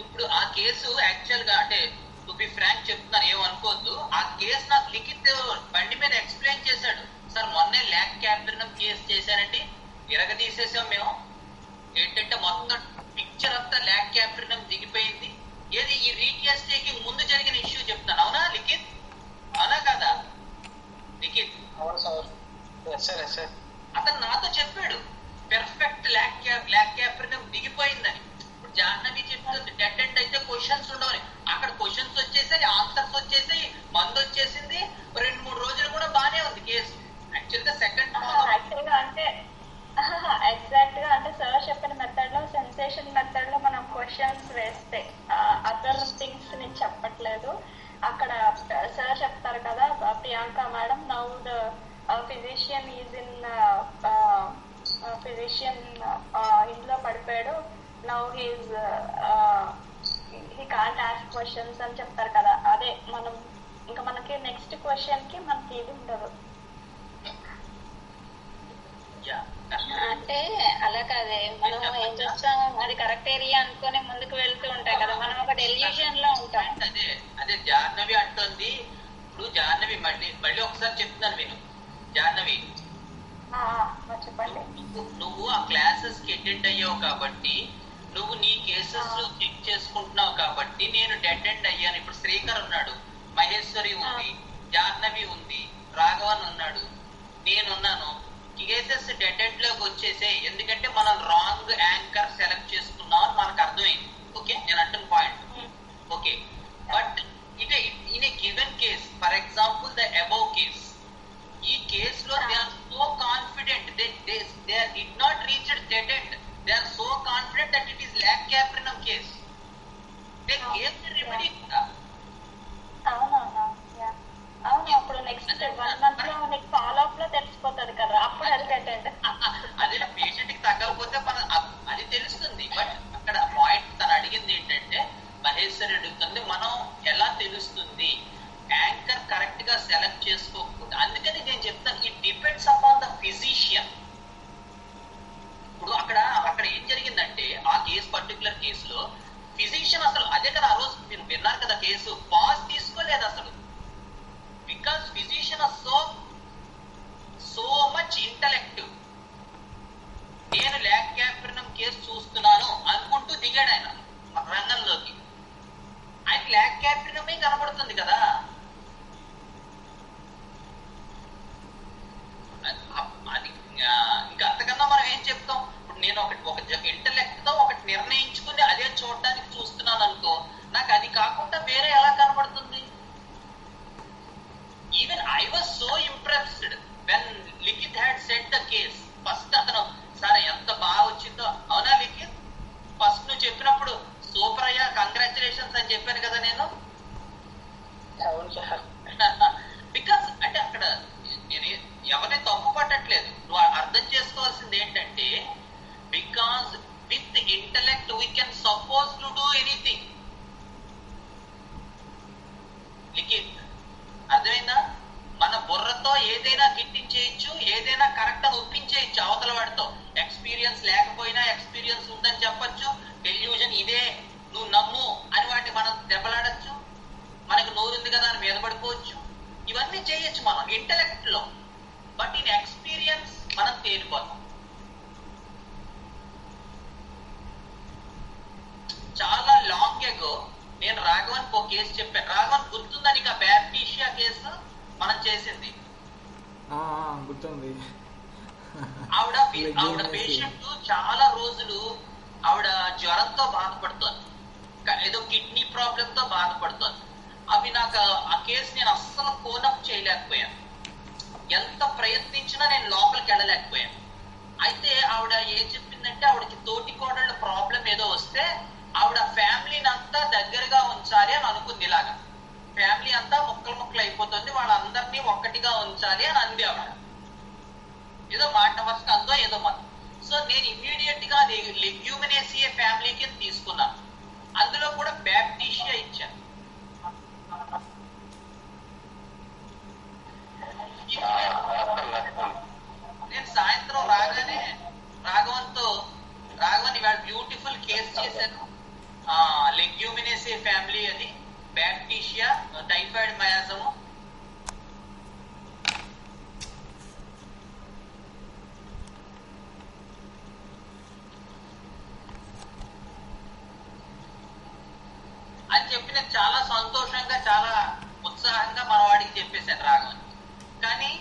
[SPEAKER 1] ఇప్పుడు ఆ కేసు యాక్చువల్ గా అంటే టు బి ఫ్రాంక్ చెప్తున్నాను, ఏమనుకోవద్దు, ఆ కేసు నాకు లిఖిత్ బండి మీద ఎక్స్ప్లెయిన్ చేశాడు. సార్ మొన్నే ల్యాక్ క్యాపిటల్ కేసు చేశానంటే ఇరగదీసేసాం మేము. ఏంటంటే మొత్తం పిక్చర్ అంతా ల్యాక్ క్యాపిటల్ దిగిపోయింది. ఏది ఈ రీకేస్ టేకింగ్ ముందు జరిగిన ఇష్యూ చెప్తాను. అవునా లిఖిత్? అవునా కదా లిఖిత్? అతను నాతో చెప్పాడు పెర్ఫెక్ట్ ల్యాక్ క్యాపిటల్ దిగిపోయిందని. ఇప్పుడు జాహ్నవి చెప్తుంది డెడ్ ఎండ్ అయితే క్వశ్చన్స్ ఉండవని. అక్కడ క్వశ్చన్స్ వచ్చేసాయి, ఆన్సర్స్ వచ్చేసాయి, మందు వచ్చేసింది. 2-3 రోజులు కూడా బానే ఉంది కేసు. యాక్చువల్ గా సెకండ్
[SPEAKER 5] ఎగ్జాక్ట్ గా అంటే సార్ చెప్పిన మెథడ్ లో, సెన్సేషన్ మెథడ్ లో మనం క్వశ్చన్స్ వేస్తే అదర్ థింగ్స్ నేను చెప్పట్లేదు. అక్కడ సార్ చెప్తారు కదా, Priyanka madam, now the physician is in physician ఇంట్లో పడిపోయాడు, now he's he can't ask questions అని చెప్తారు కదా. అదే మనం ఇంకా మనకి నెక్స్ట్ క్వశ్చన్ కి మనకి ఇది ఉండదు.
[SPEAKER 4] అంటే అలా కాదే, మనం ఏం చేస్తాం, అది కరెక్ట్ ఏరియా అనుకుని ముందుకు వెళ్తూ ఉంటాం కదా, మనం ఒక డెల్యూషన్ లో ఉంటాం.
[SPEAKER 1] అదే జాహ్నవి అంటుంది. ఇప్పుడు జాహ్నవి మళ్ళీ ఒకసారి చెప్తున్నాను విను. జాహ్నవి,
[SPEAKER 5] చెప్పండి.
[SPEAKER 1] నువ్వు ఆ క్లాసెస్ కి అటెండ్ అయ్యావు కాబట్టి, నువ్వు నీ కేసెస్ లో చెక్ చేసుకుంటున్నావు కాబట్టి నేను డెడ్ ఎండ్ అయ్యాను. ఇప్పుడు శ్రీకర్ ఉన్నాడు, మహేశ్వరి ఉంది, జాహ్నవి ఉంది, రాఘవన్ ఉన్నాడు, నేనున్నాను. కేసెస్ డెడ్ ఎండ్ లోకి వచ్చేసే. ఎందుకంటే మనం రాంగ్ యాంకర్ సెలెక్ట్ చేసుకున్నాం అని మనకు అర్థమైంది. ఓకే, నేను అంటున్న పాయింట్ ఓకే. బట్ ఇదే in a given case, for example the above case, ఈ కేసులో they are so confident, they did not reach dead end, they are so confident that it is lac caprinum case. They gave the remedy.
[SPEAKER 5] అవును, అప్పుడు next 1 month లో నీకు follow up లో తెలిసిపోతుంది కదా, అప్పుడు అది పెట్టండి.
[SPEAKER 1] అదే పేషెంట్ కి తగ్గకపోతే అది తెలుస్తుంది. బట్ అక్కడ పాయింట్ తను అడిగింది ఏంటంటే, మహేశ్వరి అడుగుతుంది మనం ఎలా తెలుస్తుంది యాంకర్ కరెక్ట్ గా సెలెక్ట్ చేసుకోకపోతే. అందుకని నేను చెప్తాను, it depends upon the physician. ఇప్పుడు అక్కడ ఏం జరిగిందంటే, ఆ కేసు పర్టికులర్ కేసులో ఫిజిషియన్ అసలు అదే కదా, ఆ రోజు మీరు విన్నారు కదా కేసు, పాజ్ తీసుకోలేదు అసలు. Because physician are so much intellective. నేను ల్యాక్ క్యాప్రినమ్ కేసు చూస్తున్నాను అనుకుంటూ దిగాడు ఆయన రంగంలోకి. ఆయనకి ల్యాక్ క్యాప్రినమే కనబడుతుంది కదా. అది ఇంకా అంతకన్నా మనం ఏం చెప్తాం. ఇప్పుడు నేను ఒక ఇంటలెక్ట్ తో ఒకటి నిర్ణయించుకుని అదే చూడటానికి చూస్తున్నాను అనుకో, నాకు అది కాకుండా వేరే ఎలా కనబడుతుంది? Even I was so impressed when Likhit had said the case. First అతను సరే ఎంత బాగా వచ్చిందో. అవునా లిఖిత్? ఫస్ట్ నువ్వు చెప్పినప్పుడు సూపర్ అయ్యా, కంగ్రాచులేషన్స్ అని చెప్పాను కదా నేను. బికాస్ అంటే అక్కడ నేను ఎవరిని తప్పు పట్టట్లేదు. నువ్వు అర్థం చేసుకోవాల్సింది ఏంటంటే, because with intellect we can suppose to do anything. Likhith అర్థమైందా? మన బుర్రతో ఏదైనా గిట్టించేయచ్చు, ఏదైనా కరెక్ట్ అని ఒప్పించేయచ్చు అవతల వాడితో. ఎక్స్పీరియన్స్ లేకపోయినా ఎక్స్పీరియన్స్ ఉందని చెప్పొచ్చు. డెల్యూజన్ ఇదే, నువ్వు నమ్ము అని వాటిని మనం దెబ్బలాడచ్చు. మనకు నోరుంది కదా అని మీద పడిపోవచ్చు. ఇవన్నీ చేయొచ్చు మనం ఇంటలెక్ట్ లో. బట్ ఇన్ ఎక్స్పీరియన్స్ మనం తేలిపోతాం. చాలా లాంగ్ ఎగో నేను రాఘవన్ ఒక కేసు చెప్పాను. రాఘవన్ గుర్తుందా నీకు? ఆ బ్యాప్టీషియా కేసు మనం చేసింది
[SPEAKER 2] గుర్తుంది.
[SPEAKER 1] ఆవిడ పేషెంట్ చాలా రోజులు ఆవిడ జ్వరంతో బాధపడుతోంది, ఏదో కిడ్నీ ప్రాబ్లం తో బాధపడుతోంది. అవి నాకు ఆ కేసు నేను అస్సలు కోనప్ చేయలేకపోయాను. ఎంత ప్రయత్నించినా నేను లోపలికి వెళ్ళలేకపోయాను. అయితే ఆవిడ ఏం చెప్పిందంటే, ఆవిడకి తోటి కోడళ్ళ ప్రాబ్లం ఏదో వస్తే ఆవిడ ఫ్యామిలీని అంతా దగ్గరగా ఉంచాలి అని అనుకుంది. ఇలాగా ఫ్యామిలీ అంతా ముక్కలు అయిపోతుంది, వాళ్ళందరినీ ఒక్కటిగా ఉంచాలి అని అంది ఆవిడ. ఏదో మాట వరకు అందో ఏదో మాట. సో నేను ఇమ్మీడియట్ గా లెగ్యూమినేసియే ఫ్యామిలీ కింద తీసుకున్నాను. అందులో కూడా బ్యాప్టిషియా ఇచ్చాను. నేను సాయంత్రం రాగానే రాఘవన్ ఇవాళ బ్యూటిఫుల్ కేసు చేశాను. లెగ్యూమినేసియే ఫ్యామిలీ అది, బ్యాప్టిషియా, టైఫాయిడ్ మయాజము. అని చెప్పి నేను చాలా సంతోషంగా చాలా ఉత్సాహంగా మన వాడికి చెప్పేశాను రాఘవన్. కానీ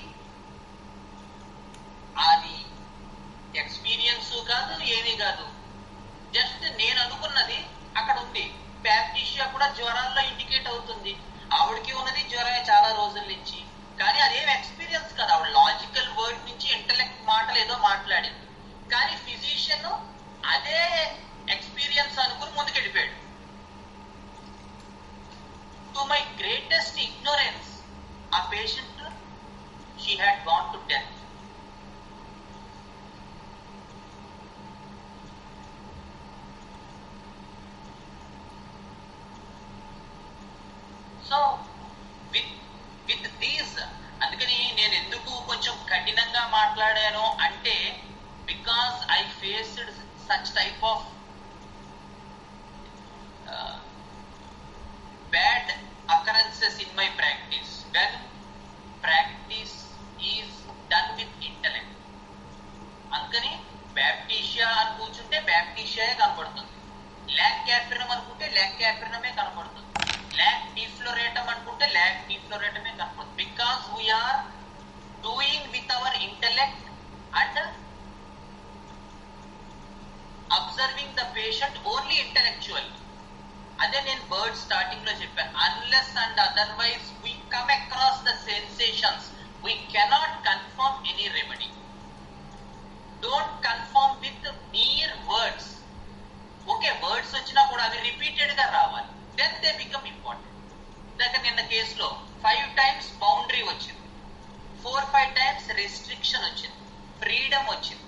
[SPEAKER 1] అది ఎక్స్పీరియన్స్ కాదు, ఏమీ కాదు. జస్ట్ నేను అనుకున్నది అక్కడ ఉంది. బ్యాప్టిషియా కూడా జ్వరాల్లో ఇండికేట్ అవుతుంది. ఆవిడకి ఉన్నది జ్వరమే చాలా రోజుల నుంచి, కానీ అదేం ఎక్స్పీరియన్స్ కాదు. ఆవిడ లాజికల్ వర్డ్ నుంచి ఇంటలెక్ట్ మాటలు ఏదో మాట్లాడింది, కానీ ఫిజిషియన్ అదే ఎక్స్పీరియన్స్ అనుకుని ముందుకెళ్ళిపోయాడు. టు మై గ్రేటెస్ట్ ఇగ్నోరెన్స్ ఆ patient she had gone to death. So with these, అందుకని నేను ఎందుకు కొంచెం కఠినంగా మాట్లాడాను అంటే, because I faced such type of bad occurrences in my practice when practice is done with intellect. అందుకని బ్యాప్టిషియా అని కూర్చుంటే బ్యాప్టిషియా కనపడుతుంది, ల్యాక్ క్యాఫిరమ్ అనుకుంటే ల్యాక్ క్యాఫిరమే కనపడుతుంది, ల్యాక్ డిఫ్లోరేటమ్ అనుకుంటే ల్యాక్ డిఫ్లోరేటమే కనపడుతుంది. Because we are doing with our intellect and observing the patient only intellectual. అదే నేను బర్డ్ స్టార్టింగ్ లో చెప్పాను, unless and otherwise we come across the sensations we cannot confirm any remedy. Don't confirm with near words. Okay, words వచ్చినా కూడా అవి repeated గా రావాలి, దెన్ దే బికమ్ ఇంపార్టెంట్. దగ్గర నిన్న కేసులో 5 times బౌండరీ వచ్చింది, 4-5 times రెస్ట్రిక్షన్ వచ్చింది, ఫ్రీడమ్ వచ్చింది,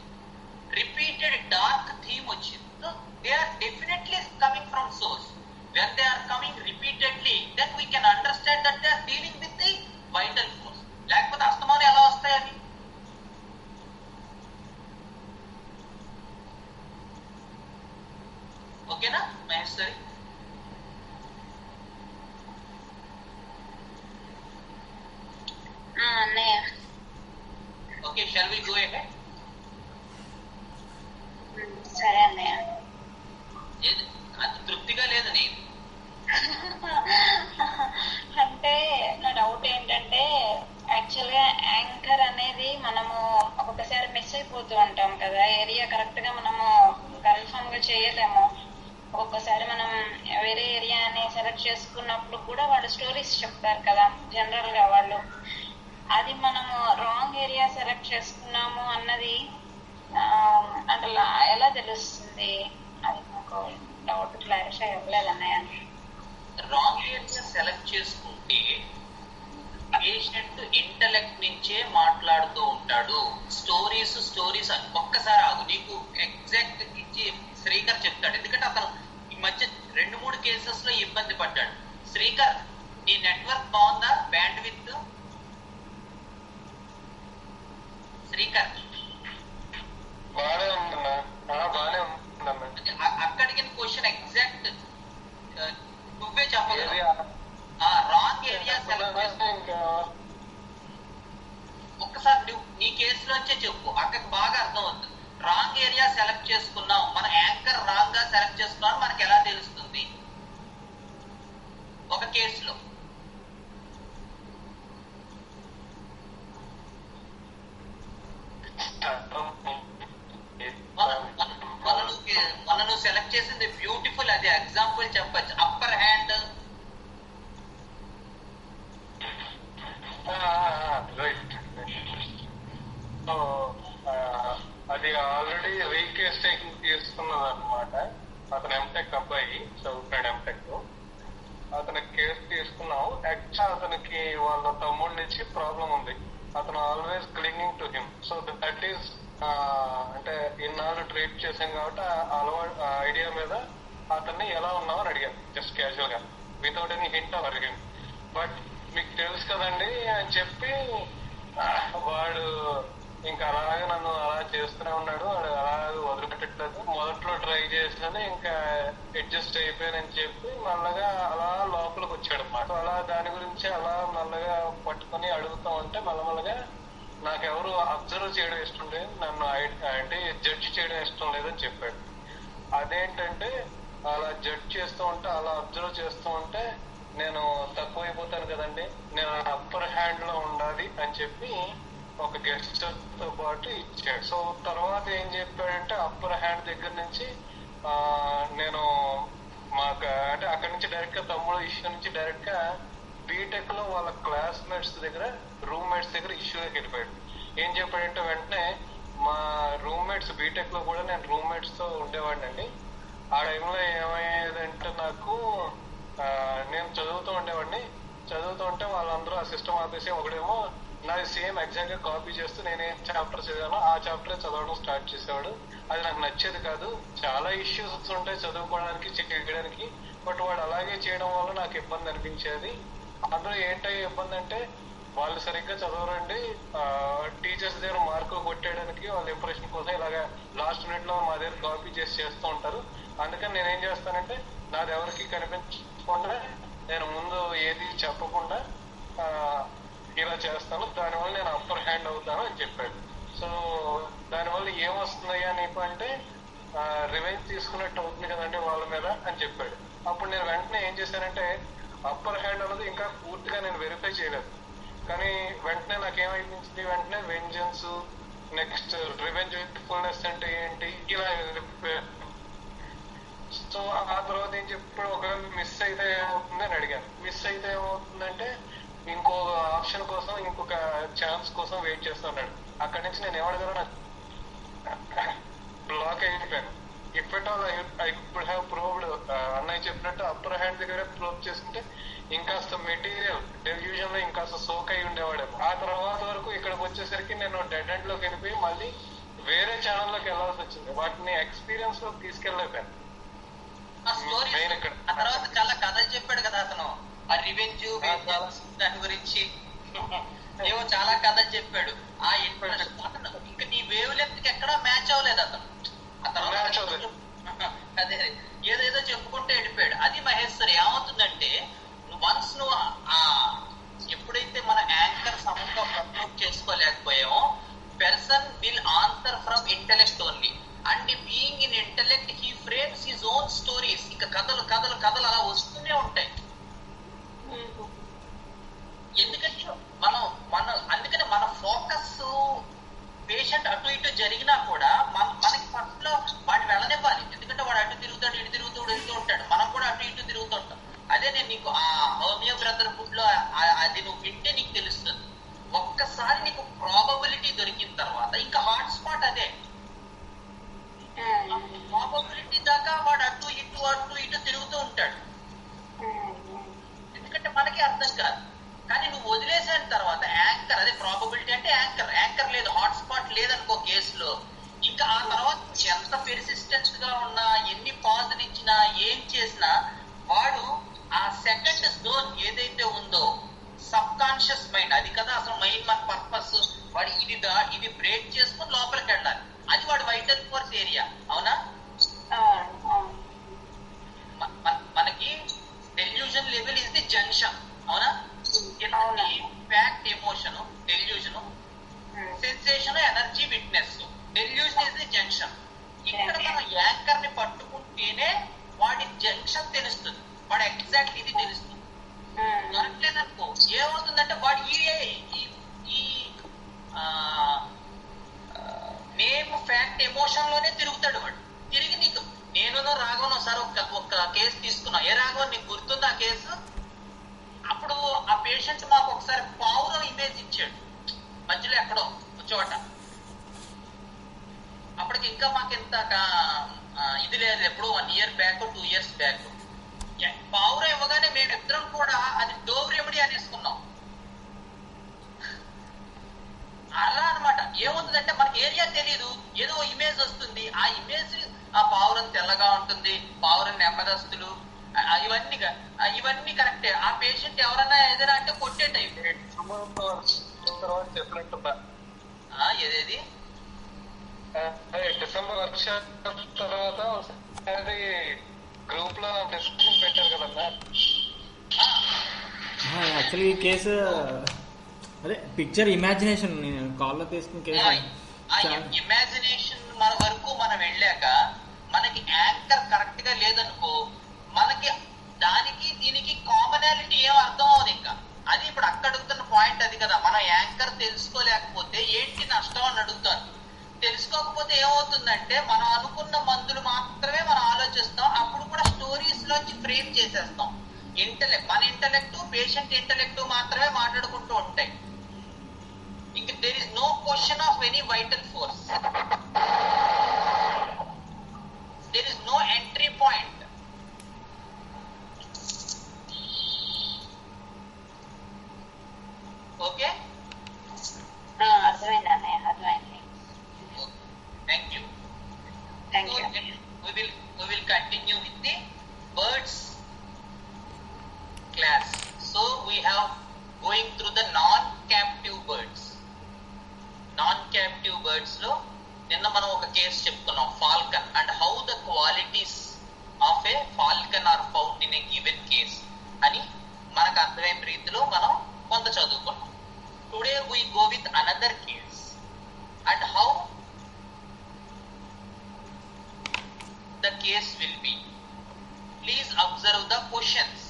[SPEAKER 1] రిపీటెడ్ డార్క్ థీమ్ వచ్చింది. So they are definitely coming from source. When they are coming repeatedly, then we can understand that they are dealing with the vital force. లేకపోతే అస్తమానం ఎలా వస్తాయి అవి? ఓకేనా మహేశ్వరి?
[SPEAKER 4] అన్నయ్య.
[SPEAKER 1] Okay, shall we go ahead?
[SPEAKER 4] సరే అన్నయ్య.
[SPEAKER 1] అది తృప్తిగా లేదు నేను.
[SPEAKER 4] అంటే నా డౌట్ ఏంటంటే, యాక్చువల్ గా యాంకర్ అనేది మనము ఒక్కొక్కసారి మిస్ అయిపోతూ ఉంటాం కదా, ఏరియా కరెక్ట్ గా మనము కన్ఫర్మ్ గా చేయలేము. ఒక్కొక్కసారి మనం వేరే ఏరియా అని సెలెక్ట్ చేసుకున్నప్పుడు కూడా వాళ్ళు స్టోరీస్ చెప్తారు కదా జనరల్ గా వాళ్ళు. అది మనము రాంగ్ ఏరియా సెలెక్ట్ చేసుకున్నాము అన్నది అంటే ఎలా తెలుస్తుంది? అది నాకు డౌట్ క్లారిఫై అవ్వలేదు అన్నయ్య.
[SPEAKER 1] రాంగ్ ఏరియా సెలెక్ట్ చేసుకుంటే పేషెంట్ ఇంటలెక్ట్ నుంచే మాట్లాడుతూ ఉంటాడు. స్టోరీస్ ఒక్కసారి ఆగు, నీకు ఎగ్జాక్ట్ ఇచ్చి శ్రీకర్ చెప్తాడు. ఎందుకంటే అతను ఈ మధ్య 2-3 కేసెస్ లో ఇబ్బంది పడ్డాడు. శ్రీకర్, నీ నెట్వర్క్ బాగుందా? బ్యాండ్ విత్ శ్రీకర్ అక్కడికి క్వశ్చన్ ఎగ్జాక్ట్ నువ్వే చెప్పగలవు. రాంగ్ ఏరియా సెలెక్ట్ ఒక్కసారి నువ్వు నీ కేసులోంచే చెప్పు, అక్కడికి బాగా అర్థం అవుతుంది. రాంగ్ ఏరియా సెలెక్ట్ చేసుకున్నాం, మన యాంకర్ రాంగ్ గా సెలెక్ట్ చేసుకున్నాం మనకి ఎలా తెలుస్తుంది? ఒక కేసులో మనం నువ్వు సెలెక్ట్ చేసింది బ్యూటిఫుల్, అది ఎగ్జాంపుల్ చెప్పచ్చు. అప్పర్ హ్యాండ్
[SPEAKER 6] కేసు తీసుకున్నాము. యాక్చువల్ అతనికి వాళ్ళ తమ్ముడి నుంచి ప్రాబ్లం ఉంది. అతను always clinging to him. So that is అంటే ఇన్నాళ్ళు ట్రీట్ చేసాం కాబట్టి ఆ ఐడియా మీద అతన్ని ఎలా ఉన్నావు అని అడిగాను, జస్ట్ క్యాజువల్ గా, వితౌట్ ఎనీ హింట్ ఆఫ్ అడిగాను. బట్ మీకు తెలుసు కదండి అని చెప్పి వాడు ఇంకా అలాగే నన్ను అలా చేస్తూనే ఉన్నాడు. వాడు అలాగే వదిలిపెట్టట్లేదు. మొదట్లో ట్రై చేసినని ఇంకా అడ్జస్ట్ అయిపోయానని చెప్పి మళ్ళగా అలా లోపలికి వచ్చాడు అన్నమాట. అలా దాని గురించి అలా మెల్లగా పట్టుకొని అడుగుతూ ఉంటే మెల్లమెల్లగా నాకెవరు అబ్జర్వ్ చేయడం ఇష్టం లేదు, నన్ను అంటే జడ్జి చేయడం ఇష్టం లేదని చెప్పాడు. అదేంటంటే అలా జడ్జ్ చేస్తూ ఉంటే, అలా అబ్జర్వ్ చేస్తూ ఉంటే నేను తక్కువైపోతాను కదండి, నేను అప్పర్ హ్యాండ్ లో ఉండాలి అని చెప్పి ఒక గెస్టర్ తో పాటు ఇచ్చాడు. సో తర్వాత ఏం చెప్పాడంటే అప్పర్ హ్యాండ్ దగ్గర నుంచి నేను మాకు అంటే అక్కడి నుంచి డైరెక్ట్ గా తమ్ముడు ఇష్యూ నుంచి డైరెక్ట్ గా బీటెక్ లో వాళ్ళ క్లాస్మేట్స్ దగ్గర రూమ్మేట్స్ దగ్గర ఇష్యూకి వెళ్ళిపోయాడు. ఏం చెప్పాడంటే వెంటనే మా రూమ్మేట్స్ బీటెక్ లో కూడా నేను రూమ్మేట్స్ తో ఉండేవాడినండి. ఆ టైంలో ఏమయ్యేదంటే నాకు నేను చదువుతూ ఉండేవాడిని. చదువుతూ ఉంటే వాళ్ళందరూ ఆ సిస్టమ్ ఆపేసి ఒకడేమో నాది సేమ్ ఎగ్జాక్ట్ గా కాపీ చేస్తూ నేనేం చాప్టర్ చదివానో ఆ చాప్టర్ చదవడం స్టార్ట్ చేసేవాడు. అది నాకు నచ్చేది కాదు. చాలా ఇష్యూస్ ఉంటాయి చదువుకోవడానికి చేయడానికి, బట్ వాడు అలాగే చేయడం వల్ల నాకు ఇబ్బంది అనిపించేది. అందులో ఏంటో ఇబ్బంది అంటే వాళ్ళు సరిగ్గా చదవరండి, టీచర్స్ దగ్గర మార్కులు కొట్టేయడానికి వాళ్ళ ఇంప్రెషన్ కోసం ఇలాగా లాస్ట్ మినిట్ లో మా దగ్గర కాపీ చేస్తూ ఉంటారు. అందుకని నేనేం చేస్తానంటే నాది ఎవరికి కనిపించకుండా నేను ముందు ఏది చెప్పకుండా ఇలా చేస్తాను, దానివల్ల నేను అప్పర్ హ్యాండ్ అవుతాను అని చెప్పాడు. సో దానివల్ల ఏమొస్తున్నాయా నీకు అంటే రివెంజ్ తీసుకున్నట్టు అవుతుంది కదండి వాళ్ళ మీద అని చెప్పాడు. అప్పుడు నేను వెంటనే ఏం చేశానంటే అప్పర్ హ్యాండ్ అనేది ఇంకా పూర్తిగా నేను వెరిఫై చేయలేదు, కానీ వెంటనే నాకేమనిపించింది, వెంటనే వెంజన్స్, నెక్స్ట్ రివెంజ్ ఫుల్నెస్ అంటే ఏంటి ఇలా. సో ఆ తర్వాత ఏం చెప్పాడు, ఒకవేళ మిస్ అయితే ఏమవుతుంది అని అడిగాను. మిస్ అయితే ఏమవుతుందంటే ఇంకో ఆప్షన్ కోసం ఇంకొక ఛాన్స్ కోసం వెయిట్ చేస్తున్నాడు. అక్కడి నుంచి నేను ఏమడగలను నాకు బ్లాక్ అయిపోయాను. If at all I could have proved అన్నయ్య చెప్పినట్టు అప్పర్ హ్యాండ్ దగ్గర ప్రూవ్ చేసుకుంటే ఇంకాస్త మెటీరియల్ డెల్యూజన్ లో ఇంకాస్త సోక్ అయి ఉండేవాడేమో. ఆ తర్వాత వరకు ఇక్కడికి వచ్చేసరికి నేను డెడ్ ఎండ్ లోకి వెళ్ళిపోయి మళ్ళీ వేరే ఛానల్లోకి వెళ్ళాల్సి వచ్చింది. వాటిని ఎక్స్పీరియన్స్ లో తీసుకెళ్ళలేకపోయాను.
[SPEAKER 1] ఆ తర్వాత చాలా కథలు చెప్పాడు కదా అతను, ఆ రివెంజ్ దాని గురించి ఏవో చాలా కథలు చెప్పాడు. ఆ ఇంట్రెస్ట్ అతను ఇంకా నీ వేవ్ లెంత్ కి ఎక్కడా మ్యాచ్ అవ్వలేదు అతను. ఆ తర్వాత అదే ఏదేదో చెప్పుకుంటే వెళ్ళిపోయాడు. అది మహేష్ సార్ ఏమవుతుందంటే వన్స్ నువ్వు ఎప్పుడైతే మన యాంకర్ సమంగా ప్రమోట్ చేసుకోలేకపోయామో person will answer from intellect only. And being in intellect he frames his own stories. ఇంకా కథలు కథలు కథలు అలా వస్తూనే ఉంటాయి. ఎందుకంటే అందుకని మన ఫోకస్ పేషెంట్ అటు ఇటు జరిగినా కూడా మనకి ఫస్ట్ లో వాడు వెళ్ళనివ్వాలి. ఎందుకంటే వాడు అటు తిరుగుతాడు ఇటు తిరుగుతూ ఉంటాడు, మనం కూడా అటు ఇటు తిరుగుతుంటాం. అదే నేను నీకు ఆ హోమియో బ్రదర్హుడ్ లో అది నువ్వు వింటే నీకు తెలుస్తుంది. ఒక్కసారి నీకు ప్రాబబిలిటీ దొరికిన తర్వాత ఇంకా హాట్ స్పాట్ అదే. ప్రాబబిలిటీ దాకా వాడు అటు ఇటు తిరుగుతూ ఉంటాడు, ఎందుకంటే మనకి అర్థం కాదు. కానీ నువ్వు వదిలేసిన తర్వాత యాంకర్, అదే ప్రాబబిలిటీ అంటే యాంకర్ లేదు, హాట్ స్పాట్ లేదనుకో కేసులో, ఇంకా ఆ తర్వాత ఎంత పెర్సిస్టెన్స్ గా ఉన్నా ఎన్ని పాజులు ఇచ్చినా ఏం చేసినా వాడు ఆ సెకండ్ జోన్ ఏదైతే ఉందో సబ్ కాన్షియస్ మైండ్, అది కదా అసలు మైండ్ మన పర్పస్, వాడు ఇది బ్రేక్ చేసుకుని లోపలికి వెళ్ళాలి. అది వాడు వైటల్ ఫోర్స్ ఏరియా. అవునా? మనకి delusion level is the junction. అవునా? Fact, emotion, delusion, sensation, energy, witness. Delusion is the junction. ఇక్కడ మనం యాంకర్ ని పట్టుకుంటేనే వాడి జంక్షన్ తెలుస్తుంది, వాడు ఎగ్జాక్ట్ ఇది తెలుస్తుంది. దొరకలేదనుకో ఏమవుతుందంటే వాడు ఈ నేమ్, ఫ్యాక్ట్, ఎమోషన్ లోనే తిరుగుతాడు. వాడు తిరిగి నీకు నేను రాఘవన్ సార్ ఒక కేసు తీసుకున్నా. ఏ రాఘవన్ నీకు గుర్తుందా ఆ కేసు? అప్పుడు ఆ పేషెంట్ మాకు ఒకసారి పావురం ఇమేజ్ ఇచ్చాడు మధ్యలో ఎక్కడో చోట. అప్పటికి ఇంకా మాకు ఎంత ఇది లేదు, ఎప్పుడో 1 year బ్యాక్ 2 years బ్యాక్. పావురం అవగానే మేమిద్దరం కూడా అది డోవ్ రెమెడీ అనేసుకున్నాం. అలా అనమాట. ఏమవుతుందంటే మనకి ఏరియా తెలియదు, ఏదో ఇమేజ్ వస్తుంది. ఆ ఇమేజ్ ఆ పావురం తెల్లగా ఉంటుంది, పావురం నెమ్మదస్తులు, ఇవన్నీ కరెక్టే. ఆ పేషెంట్ ఎవరన్నా ఏదైనా అంటే కొట్టే టైప్.
[SPEAKER 6] చెప్పినట్టు
[SPEAKER 1] ఏదేది
[SPEAKER 6] డిసెంబర్ వర్షం తర్వాత ఒకసారి గ్రూప్ లో డిస్కషన్ పెట్టారు కదన్నా.
[SPEAKER 2] యాక్చువల్లీ ఈ కేసు అదే పిక్చర్ ఇమాజినేషన్ నేను కాల్లో తీసుకున్న కేసు.
[SPEAKER 1] ఇమాజినేషన్ మన వరకు మనం వెళ్ళాక మనకి యాంకర్ కరెక్ట్ గా లేదనుకో, మనకి దానికి దీనికి కామనాలిటీ ఏం అర్థం అవుతుంది. ఇంకా అది ఇప్పుడు అక్కడ అడుగుతున్న పాయింట్ అది కదా. మనం యాంకర్ తెలుసుకోలేకపోతే ఏంటి నష్టం అని అడుగుతాను. తెలుసుకోకపోతే ఏమవుతుందంటే మనం అనుకున్న మందులు మాత్రమే మనం ఆలోచిస్తాం. అప్పుడు కూడా స్టోరీస్ లోంచి ఫ్రేమ్ చేసేస్తాం. మన ఇంటలెక్ట్ పేషెంట్ ఇంటలెక్ట్ మాత్రమే మాట్లాడుకుంటూ ఉంటాయి. ఇంక there is no question of any vital force, there is no entry point. Okay,
[SPEAKER 4] అర్థమైంది అన్నయ్య, అర్థమైంది.
[SPEAKER 1] Thank you.
[SPEAKER 4] Thank you.
[SPEAKER 1] We will continue with the birds class. So we have going through the non-captive birds. Non-captive birds లో నిన్న మనం ఒక case చెప్పుకున్నాం, falcon, and how the qualities of a falcon are found in a given case అని మనకు అర్థమైన రీతిలో మనం కొంత చదువుకున్నాం. Today we go with another case and how the case will be. Please observe the questions.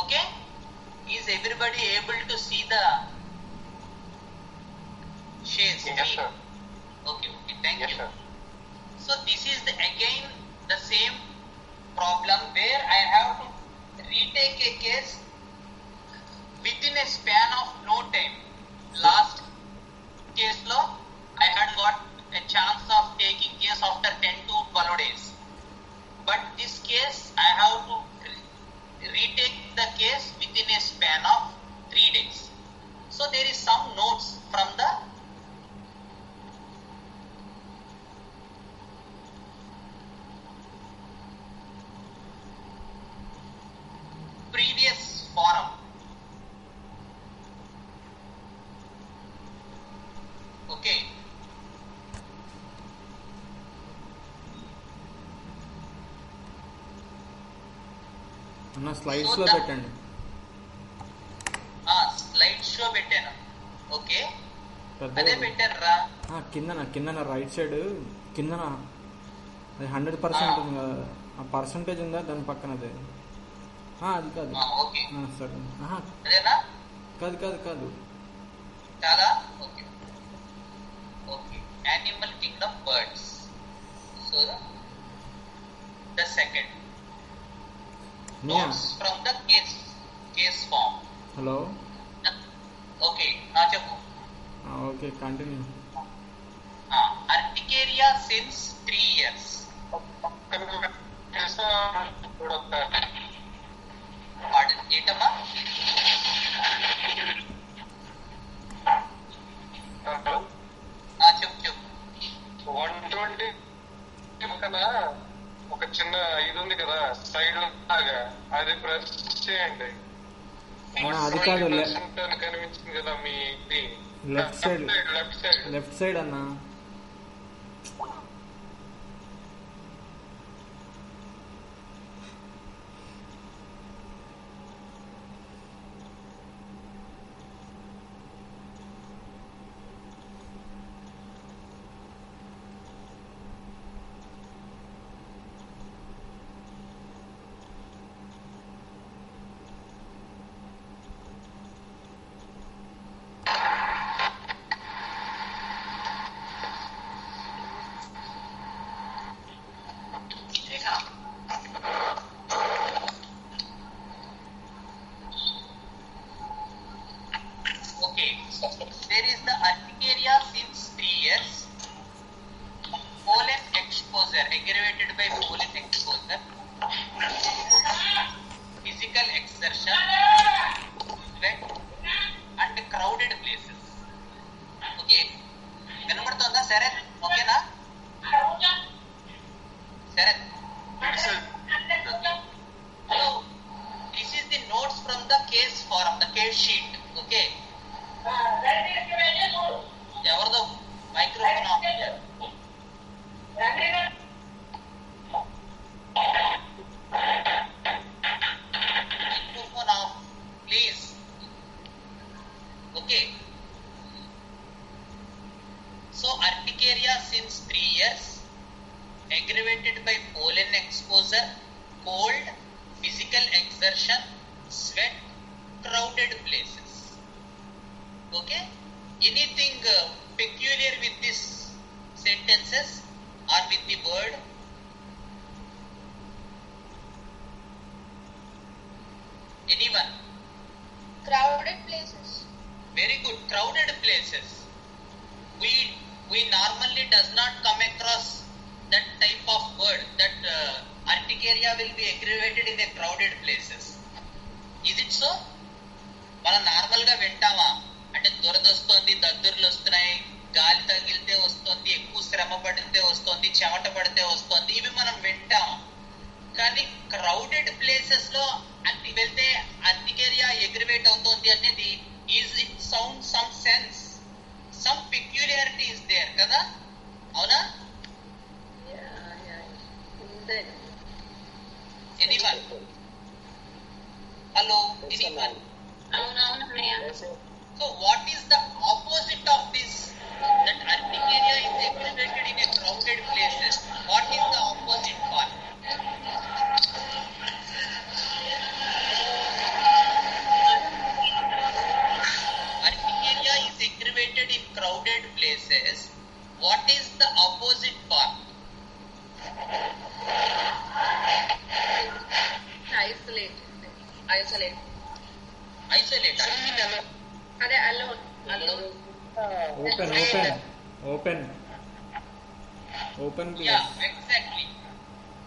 [SPEAKER 1] Okay, is everybody able to see the shades?
[SPEAKER 6] Yes, sir.
[SPEAKER 1] Okay, thank
[SPEAKER 6] Yes,
[SPEAKER 1] you.
[SPEAKER 6] sir.
[SPEAKER 1] So this is again the same problem where I have to retake a case within a span of no time. Last case law I had got a chance of taking case after 10 to 12 days, but this case I have to retake the case within a span of 3 days. So there is some notes from the previous forum. Okay,
[SPEAKER 2] అన్న slides లో పెట్టండి.
[SPEAKER 1] Slide show పెట్టాను. Okay,
[SPEAKER 2] పెద్దగా
[SPEAKER 1] అదే పెట్టారా?
[SPEAKER 2] కిందన right side కిందన అది 100% ఉంది కదా, ఆ పర్సంటేజ్ ఉందా దాని పక్కన అదే. అది కాదు.
[SPEAKER 1] ఓకే,
[SPEAKER 2] సరే.
[SPEAKER 1] అదేనా?
[SPEAKER 2] కాదు కాదు కాదు
[SPEAKER 1] చాలా okay. Okay, animal Kingdom birds. So the second notes from the case form.
[SPEAKER 2] Hello.
[SPEAKER 1] Okay, చెప్పు.
[SPEAKER 2] Okay, continue.
[SPEAKER 1] Urticaria since 3 years. Pardon, ఏంటమ్మా? చెప్పు.
[SPEAKER 6] 120 పక్కన ఒక చిన్న ఇది ఉంది కదా సైడ్ లాగా, అది ప్రెస్ చేయండి.
[SPEAKER 2] అది కాదు,
[SPEAKER 6] కనిపించింది కదా మీ ఇది
[SPEAKER 2] లెఫ్ట్ సైడ్. లెఫ్ట్ సైడ్ అన్నా.
[SPEAKER 1] exposure aggravated by pollen exposure, physical exertion, sweat and crowded places. Okay, వినబడుతుందా శరత్? ఓకేనా Sarath? So this is the notes from the case forum, the case sheet. Okay, ఎవరిదో మైక్రోఫోన్ ఆఫ్ చేయాలి. Microphone off, please. Okay. So urticaria since 3 years, aggravated by pollen exposure, cold, physical exertion, sweat, crowded places. Okay. Anything peculiar with these sentences or with the word? Anyone?
[SPEAKER 5] Crowded places.
[SPEAKER 1] Very good. Crowded places. We normally does not come across that type of word that urticaria will be aggravated in a crowded places. Is it so? మనం normal గా వింటామా? అంటే దురద వస్తుంది, దద్దుర్లు వస్తున్నాయి, గాలి తగిలితే వస్తుంది, ఎక్కువ శ్రమ పడితే వస్తుంది, చెమట పడితే వస్తుంది, ఇవి మనం వింటాం. కానీ క్రౌడెడ్ ప్లేసెస్ లో అన్ని వెళ్తే అర్టికేరియా ఎగ్రివేట్ అవుతుంది అనేది is it sound some sense, some peculiarity is there కదా, అవునా? Anyone? Hello, anyone? So what is the opposite of this? That urticaria is aggravated in a crowded places. What is the opposite part? Urticaria is aggravated in crowded places. What is the opposite part?
[SPEAKER 5] Isolate. అదే alone.
[SPEAKER 2] Open place.
[SPEAKER 1] Yeah, exactly.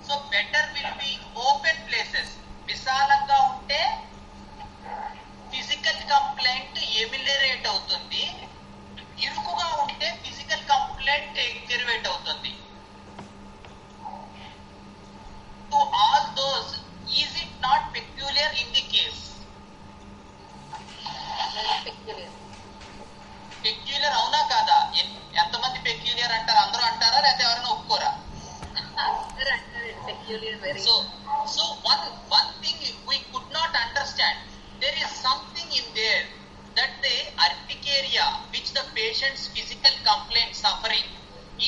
[SPEAKER 1] So better will be open places. విశాలంగా ఉంటే physical complaint ఎమిలరేట్ అవుతుంది, ఇరుకుగా ఉంటే physical complaint ఎగ్జిర్వేట్ అవుతుంది. To all those, is it not peculiar in the case? Peculiar అవునా కాదా? ఎంతమంది పెక్యులియర్ అంటారు? అందరూ అంటారా లేకపోతే ఎవరైనా ఒప్పుకోరా? So one thing we could not understand, there is something in there that the urticaria which the patient's physical complaint suffering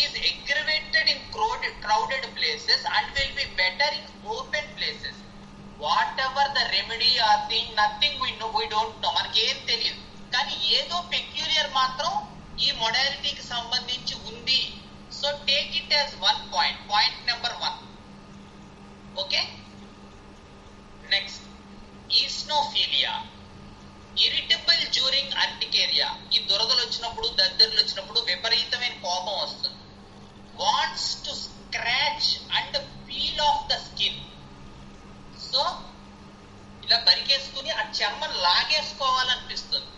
[SPEAKER 1] is aggravated in crowded places and will be better in open places. Whatever the remedy or thing, nothing we don't know, మనకి ఏం తెలియదు. కానీ ఏదో peculiar మాత్రం ఈ మొడాలిటీకి సంబంధించి ఉంది. So take it as point number 1. Okay, next eosinophilia, irritable during urticaria. ఈ దురదలు వచ్చినప్పుడు, దద్దర్లు వచ్చినప్పుడు విపరీతమైన కోపం వస్తుంది. Wants to scratch and peel off the skin. So ఇలా బరికేసుకుని ఆ చెమ్మను లాగేసుకోవాలనిపిస్తుంది.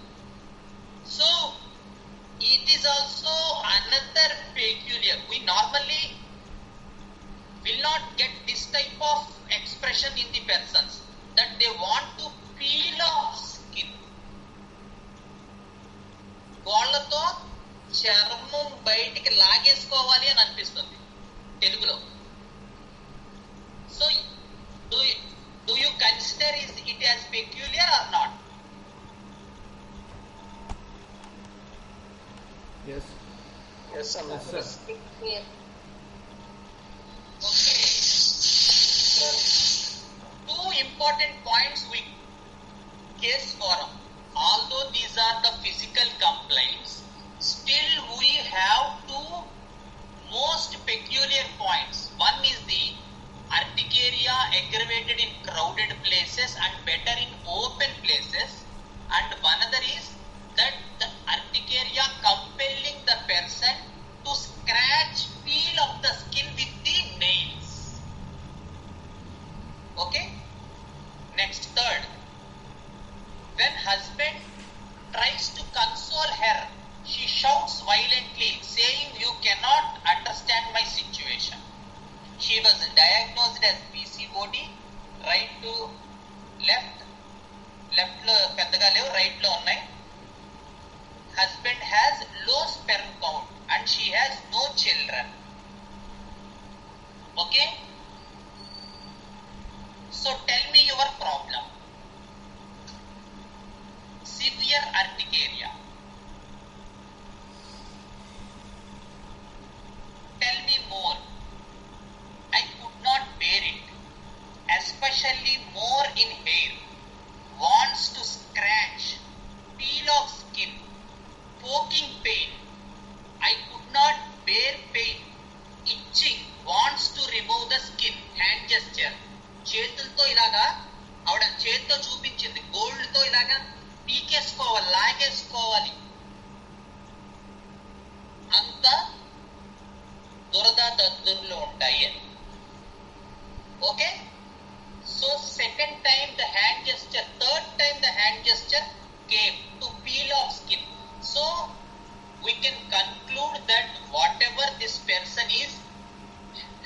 [SPEAKER 1] So it is also another peculiar. We normally will not get this type of expression in the persons that they want to peel off skin. వాళ్ళతో చర్మం బయటికి లాగేసుకోవాలి అని అనిపిస్తుంది తెలుగులో. So do you consider it as peculiar or not?
[SPEAKER 2] Yes.
[SPEAKER 6] Yes, sir.
[SPEAKER 1] Okay. Two important points we case forum. Although these are the physical complaints, still we have two most peculiar points. One is the urticaria aggravated in crowded places and better in open places, and another is that the urticaria compelling the person to scratch, peel of the skin with the దురద దద్దుర్లు ఉంటాయి అని. Okay, so second time the hand gesture, third time the hand gesture came to peel off skin. So we can conclude that whatever this person is,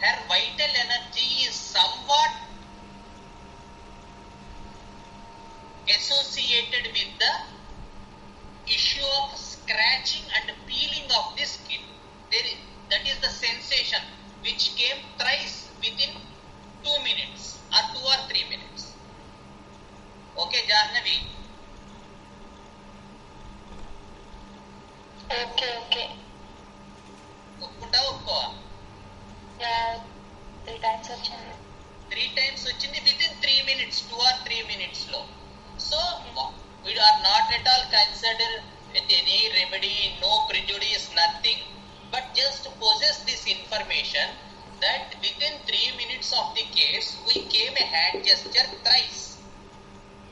[SPEAKER 1] her vital energy is somewhat associated with the issue of scratching and peeling of the skin. That is the sensation which came thrice within 2 minutes or 2 or 3 minutes. Okay, Jahnavi?
[SPEAKER 5] Okay okay
[SPEAKER 1] ఒప్పుకుంటావా ఒప్పుకోవా?
[SPEAKER 5] 3 times వచ్చింది.
[SPEAKER 1] 3 times వచ్చింది within 3 minutes, 2 or 3 minutes లో. So we are not at all considered with any remedy, no prejudice, nothing, but just possess this information that within 3 minutes of the case we gave a hand gesture thrice,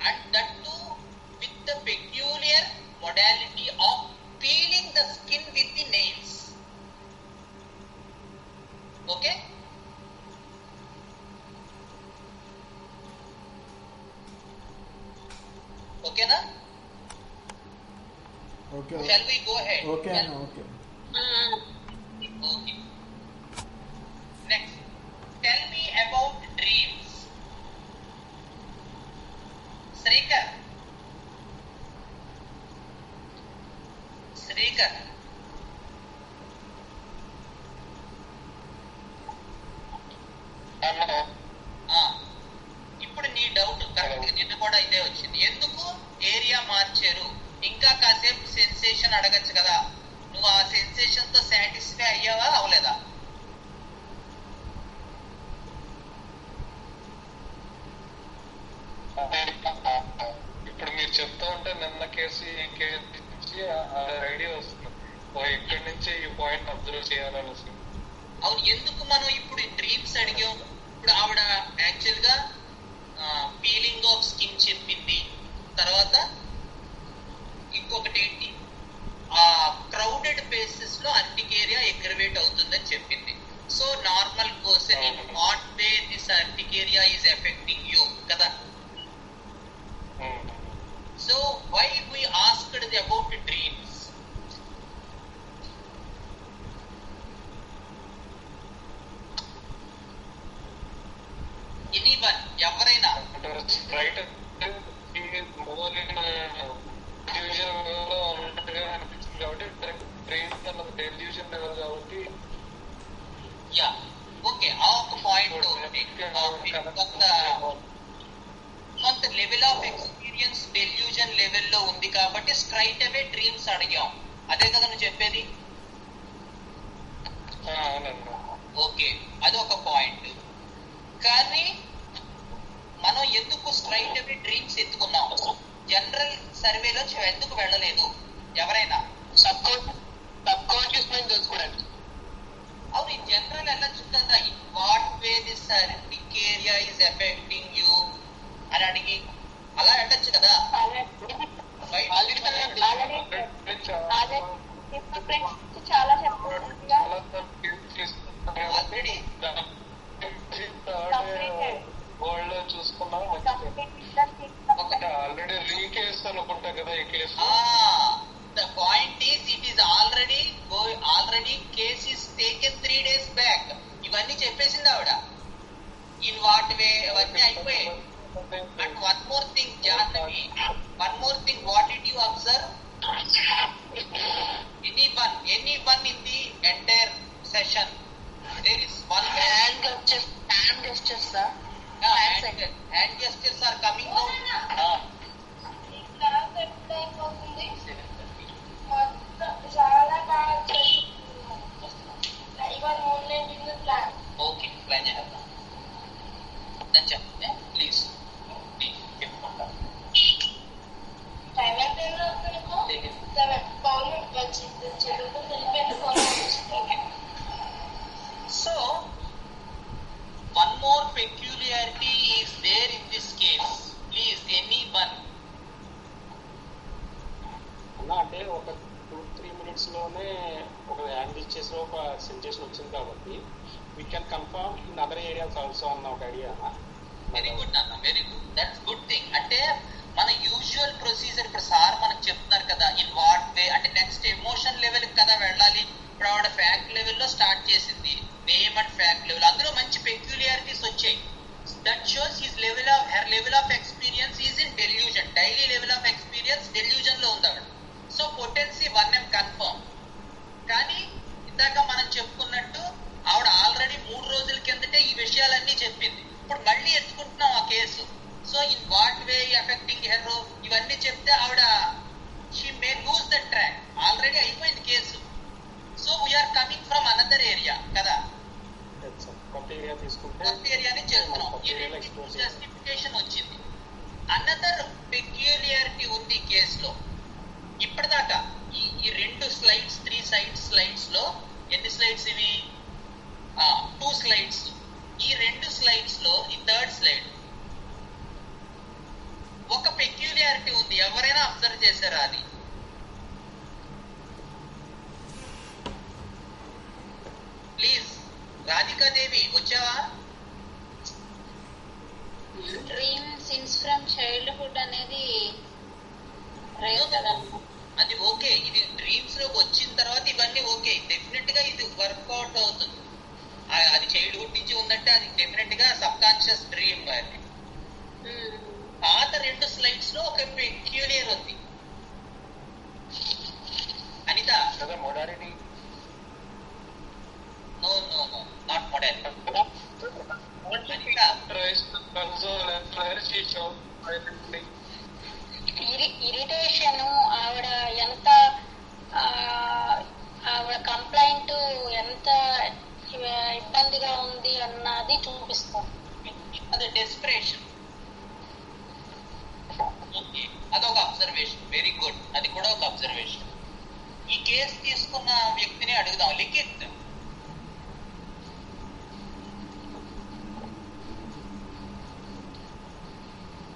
[SPEAKER 1] and that too with the peculiar modality of peeling the skin with the nails. Okay? Okay na?
[SPEAKER 2] Okay
[SPEAKER 1] Shall we go ahead?
[SPEAKER 2] Okay అన్న okay.
[SPEAKER 1] Okay. Next, tell me about dreams. Srikar. ఇప్పుడు నీ doubt correct, నిన్న కూడా ఇదే వచ్చింది. ఎందుకు area మార్చారు? ఇంకా కాసేపు సెన్సేషన్ అడగచ్చు కదా. నువ్వు ఆ సెన్సేషన్ తో సాటిస్ఫై అయ్యావా అవలేదా?
[SPEAKER 6] ఇప్పుడు మీరు చెప్తా ఉంటే నిన్న కేసు ఈ కేసు నుంచి ఐడియా వస్తుంది, ఇక్కడి నుంచి ఈ పాయింట్ అబ్జర్వ్ చేయాలనేసి.
[SPEAKER 1] అవును, ఎందుకు మనం ఇప్పుడు డ్రీమ్స్ అడిగాం? ఇప్పుడు ఆవిడ యాక్చువల్ గా పీలింగ్ ఆఫ్ స్కిన్ చెప్పింది, తర్వాత ఇంకొకటి ఏంటి, ఆ క్రౌడెడ్ ప్లేసెస్ లో అర్టికేరియా ఎగ్రవేట్ అవుతుందని చెప్పింది. So normal person in what way this urticaria is affecting you కదా. So why we asked about dreams? Anyone, ఎవరైనా
[SPEAKER 6] రైట్ డివిజన్ లో ఉన్నట్టుగా అనిపించింది కాబట్టి ట్రైన్ అన్నది డెల్యూజన్ లెవెల్ కాబట్టి
[SPEAKER 1] యా ఓకే, ఆ ఒక పాయింట్ కొంత లెవెల్ ఆఫ్ ఎక్స్పీరియన్స్ డెల్యూజన్ లెవెల్లో ఉంది కాబట్టి స్ట్రైట్ అవే డ్రీమ్స్ అడిగాం. అదే కదా నువ్వు చెప్పేది? ఓకే, అది ఒక పాయింట్. కానీ మనం ఎందుకు స్ట్రైట్ అవే డ్రీమ్స్ ఎత్తుకున్నాం? జనరల్ సర్వేలో ఎందుకు వెళ్ళలేదు? ఎవరైనా సబ్ కాన్షియస్ మైండ్ తెలుసుకోవడానికి. అవును, ఈ జనరల్ వెళ్ళొచ్చు కదా. What way this area is affecting you అని అడిగి అలా వెళ్ళొచ్చు కదా.
[SPEAKER 5] చాలా చెప్పారు
[SPEAKER 1] ఆల్రెడీ
[SPEAKER 6] వరల్డ్ లో చూసుకున్నాం. ఆల్రెడీ రీకేస్ అనుకుంటా కదా ఈ case.
[SPEAKER 1] The point is, it is already case is taken 3 days back. ఇవన్నీ చెప్పేసింది ఆవిడ. ఇన్ వాట్ వే అవన్నీ అయిపోయాయి. And one more thing Jahnavi, one more thing, what did you observe? Anyone in the entire session, there is one hand gestures, sir. Hand gestures are coming down. Okay, plan చేద్దాం. Then చెప్పండి please. So, one more peculiarity is there in this case. Please, anyone.
[SPEAKER 7] అంటే ఒక 2-3 minutes లోనే ఒక hand ఇచ్చేసి లో ఒక sensation వచ్చింది కాబట్టి we can confirm in other areas also అన్న ఒక ఐడియా.
[SPEAKER 1] వెరీ గుడ్ అన్న, very good, that's good thing. అంటే మన యూజువల్ ప్రొసీజర్ ఇప్పుడు సార్ మనకు చెప్తున్నారు కదా, ఇన్ వాట్ వే అంటే నెక్స్ట్ ఎమోషన్ లెవెల్ కదా వెళ్ళాలి. ఇప్పుడు ఆవిడ ఫ్యాక్ట్ లెవెల్లో స్టార్ట్ చేసింది, నేమ్ అండ్ ఫ్యాక్ట్ లెవెల్, అందులో మంచి పెక్యులియారిటీస్ వచ్చాయి. That shows his level of her level of experience is in delusion. Daily level of experience delusion లో ఉంది ఆవిడ. So potency 1M confirm. కానీ ఇందాక మనం చెప్పుకున్నట్టు ఆవిడ ఆల్రెడీ 3 రోజుల కిందటే ఈ విషయాలన్నీ చెప్పింది. ఇప్పుడు మళ్ళీ ఎత్తుకుంటున్నాం ఆ కేసు. So in what way affecting her ఇవన్నీ చెప్తే ఆవిడ she may lose the track. Already అయిపోయింది case. So we are coming from another area కదా,
[SPEAKER 7] కొత్త ఏరియా తీసుకుంటే
[SPEAKER 1] కొత్త ఏరియాని చేస్తున్నాం. జస్టిఫికేషన్ వచ్చింది. అనదర్ పెక్యులియారిటీ ఉంది ఈ కేసులో. ఇప్పటిదాకా ఈ 2 స్లైడ్స్ 3 స్లైడ్స్ లో ఎన్ని స్లైడ్స్ ఇవి? 2 స్లైడ్స్. ఈ 2 స్లైడ్స్ లో ఈ 3rd స్లైడ్ ఒక పెక్యులియారిటీ ఉంది. ఎవరైనా అబ్జర్వ్ చేశారా అది? ప్లీజ్ రాధికాదేవి వచ్చావా?
[SPEAKER 4] డ్రీమ్ సిన్స్ ఫ్రమ్ చైల్డ్హుడ్ అనేది రేర్ కదా.
[SPEAKER 1] అది ఓకే, ఇది డ్రీమ్స్ లోకి వచ్చిన తర్వాత ఇవన్నీ ఓకే, డెఫినెట్ గా ఇది వర్కౌట్ అవుతుంది. అది చైల్డ్హుడ్ నుంచి ఉందంటే అది డెఫినెట్ గా సబ్ కాన్షియస్ డ్రీమ్. అది పాత 2 స్లైడ్స్ లో ఒక పెక్యులియర్ ఉంది. Anitha
[SPEAKER 7] modality?
[SPEAKER 1] No no no, not modality.
[SPEAKER 4] Irritation, ఆవిడ ఎంత ఆవిడ కంప్లైంట్ ఎంత ఇబ్బందిగా ఉంది అన్నది చూపిస్తుంది.
[SPEAKER 1] అదే డెస్పరేషన్. ఓకే, అదొక అబ్జర్వేషన్. వెరీ గుడ్, అది కూడా ఒక అబ్జర్వేషన్. ఈ కేసు తీసుకున్న వ్యక్తిని అడుగుదాం. లిఖిత్,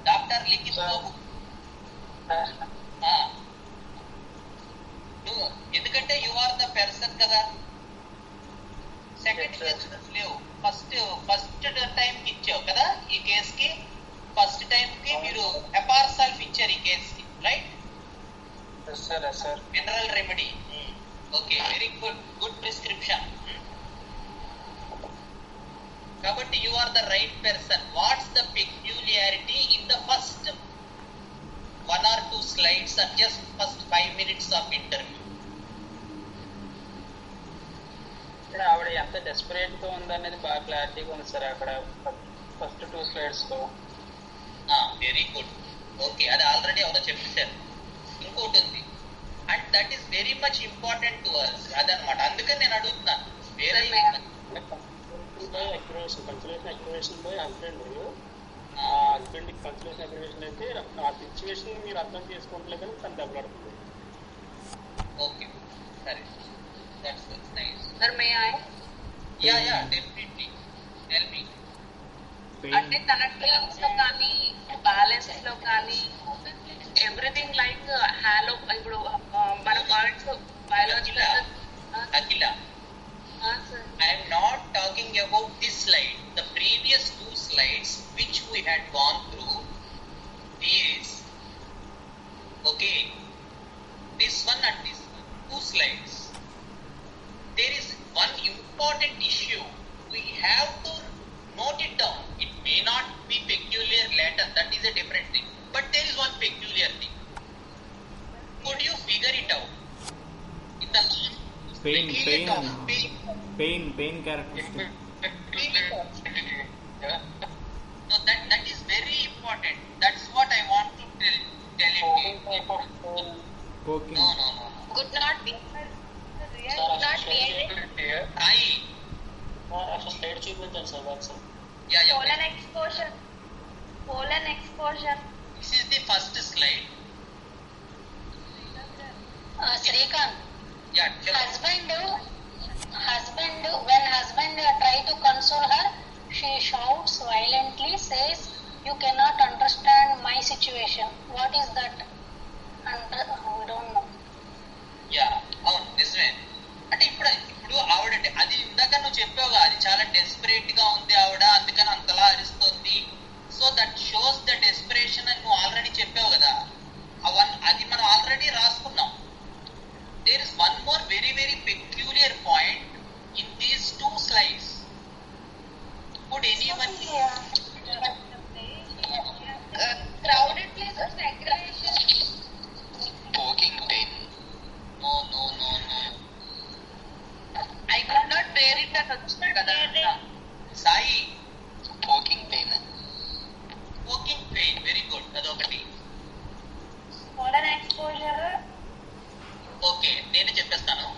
[SPEAKER 1] డాక్టర్ లిఖిత్ బాబు, ఎందుకంటే యు ఆర్ ద పర్సన్ కదా. సెకండ్ కేసు లేవు, ఫస్ట్ టైం కి ఇచ్చావు కదా ఈ కేసుకి. ఫస్ట్ టైం కి మీరు ఎపార్సల్ఫ్ ఇచ్చారు ఈ కేసుకి, right? Mineral remedy. Okay, very good, good prescription. కాబట్టి you are the right person. What's the peculiarity in the first 1 or 2 slides and just first 5 minutes of interview?
[SPEAKER 3] ఆవిడ ఎంత డెస్పరేట్ గా ఉందనేది బాగా క్లారిటీగా ఉంది సార్ అక్కడ ఫస్ట్ 2 స్లైడ్స్ లో.
[SPEAKER 1] వెరీ గుడ్, ఓకే, అది ఆల్రెడీ ఎవరో చెప్పేశారు. ఇంకోటి ఉంది, and that is very much important to us. అదనమాట, అందుకని నేను అడుగుతున్నాను. వేరే
[SPEAKER 7] accusation by husband. Husband consolation aggravation అయితే ఆ సిచ్యువేషన్ మీరు అర్థం చేసుకుంటలేదు కానీ తను దెబ్బలాడుతుంది.
[SPEAKER 1] ఓకే, సరే, that's nice.
[SPEAKER 8] Sir, may I?
[SPEAKER 1] Yeah, definitely. Tell me.
[SPEAKER 8] అంటే తన డ్రీమ్స్ లో కానీ బ్యాలెన్స్ లో కానీ ఎవ్రీథింగ్ లైక్ హాలో. ఇప్పుడు మన birds biological.
[SPEAKER 1] Akhila, I am not talking about this slide. The previous 2 slides which we had gone through, these, okay, this one and this one, 2 slides. There is one important issue. We have to note it down. It may not be peculiar later, that is a different thing. But there is one peculiar thing. Could you figure it out? In the
[SPEAKER 2] pain characteristic.
[SPEAKER 1] No, that is very important. That's what I want to tell you.
[SPEAKER 2] Okay.
[SPEAKER 1] No.
[SPEAKER 4] Could not be.
[SPEAKER 7] Slide చూపించాను sir WhatsApp.
[SPEAKER 5] Pollen exposure.
[SPEAKER 1] This is the first slide.
[SPEAKER 4] Srikanth,
[SPEAKER 1] Yeah,
[SPEAKER 4] when husband try to console her, she shouts violently, says, "You cannot understand my situation." What is that? We don't know.
[SPEAKER 1] అవును, నిజమే. అంటే ఇప్పుడు అది చాలా desperate గా ఉంది ఆవిడ, అందుకని అంతలా అరుస్తుంది. So that shows the desperation అని నువ్వు ఆల్రెడీ చెప్పావు కదా, అది మనం ఆల్రెడీ రాసుకున్నాం. There is one more very very peculiar point in these 2 slides. Would anyone
[SPEAKER 8] crowded places, segregation,
[SPEAKER 1] poking pain? No.
[SPEAKER 8] I could not bear it అని వచ్చింది కదా.
[SPEAKER 1] Sai, poking pain, very good, అదొకటి.
[SPEAKER 5] Modern exposure.
[SPEAKER 1] ఓకే, నేను చెప్పేస్తాను.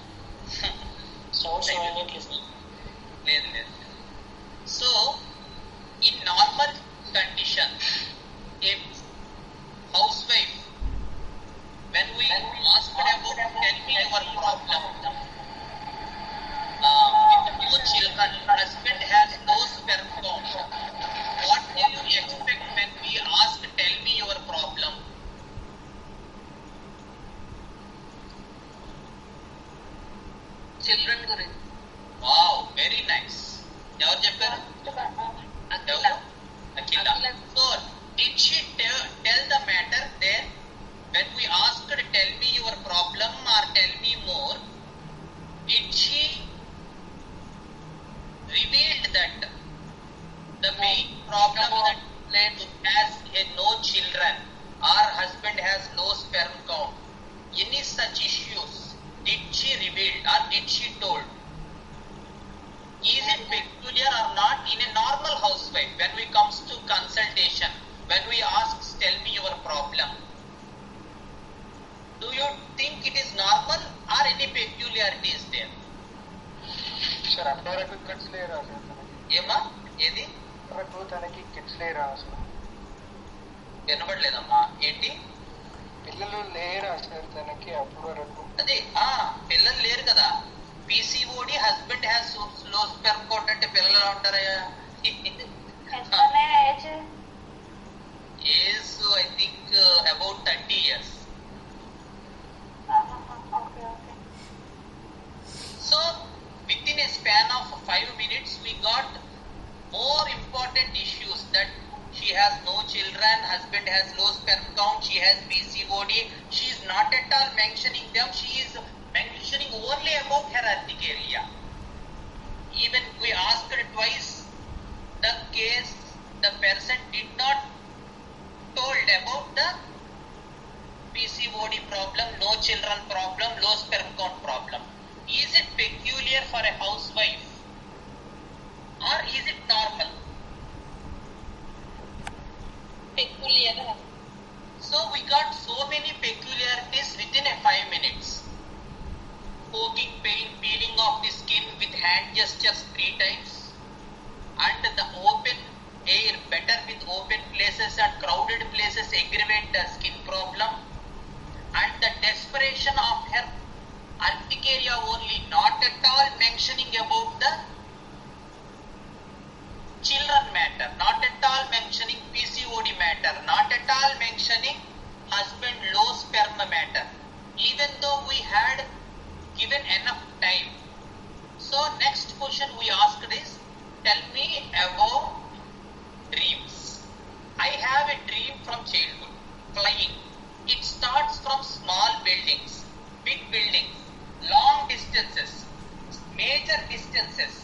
[SPEAKER 1] లేదు. So in normal conditions a housewife, when we asked about tell me your problem, with no children, husband has no sperm count, what do you expect when we ask tell me your problem?
[SPEAKER 8] Children గురించి.
[SPEAKER 1] Wow, very nice. ఎవరు చెప్పారు? Akila. So did she tell the matter there when we asked tell me your problem or tell me more? Did she revealed that the main problem that lady has no children or husband has no sperm count, any such issues, did she reveal or did she told? Is it peculiar or not in a normal housewife when we comes to consultation, when we ask tell me your problem? Do you think it is normal or any peculiarity is there?
[SPEAKER 6] Sir అంతవరకు kids లేరా sir?
[SPEAKER 1] ఏమా ఏది
[SPEAKER 6] అంతవరకు తనకి kids లేరా అసలు?
[SPEAKER 1] వినబడలేదమ్మా, ఏంటి?
[SPEAKER 6] పిల్లలు లేరా సార్ తనకి అప్పటి వరకు?
[SPEAKER 1] అదే పిల్లలు లేరు కదా. PCOD, husband has low sperm count అంటే పిల్లలు ఎలా ఉంటారయ్యా? Age I think about 30 years. So within a span of 5 minutes we got more important issues, that she has no children, husband has low sperm count, she has PCOD. She is not at all mentioning them, she is mentioning only about her urticaria. Even we asked her twice, the case, the person did not told about the PCOD problem, no children problem, low sperm count problem. Is it peculiar for a housewife or is it normal?
[SPEAKER 8] peculiar.
[SPEAKER 1] So we got so many peculiarities within a 5 minutes. Poking pain, peeling off the skin with hand gestures 3 times, and the open air better with open places and crowded places aggravate the skin problem, and the desperation of her urticaria only, not at all mentioning about the children matter, not at all mentioning PCOD matter, not at all mentioning husband low sperm matter, even though we had given enough time. So next question we asked is, tell me about dreams. I have a dream from childhood, flying. It starts from small buildings, big buildings, long distances, major distances.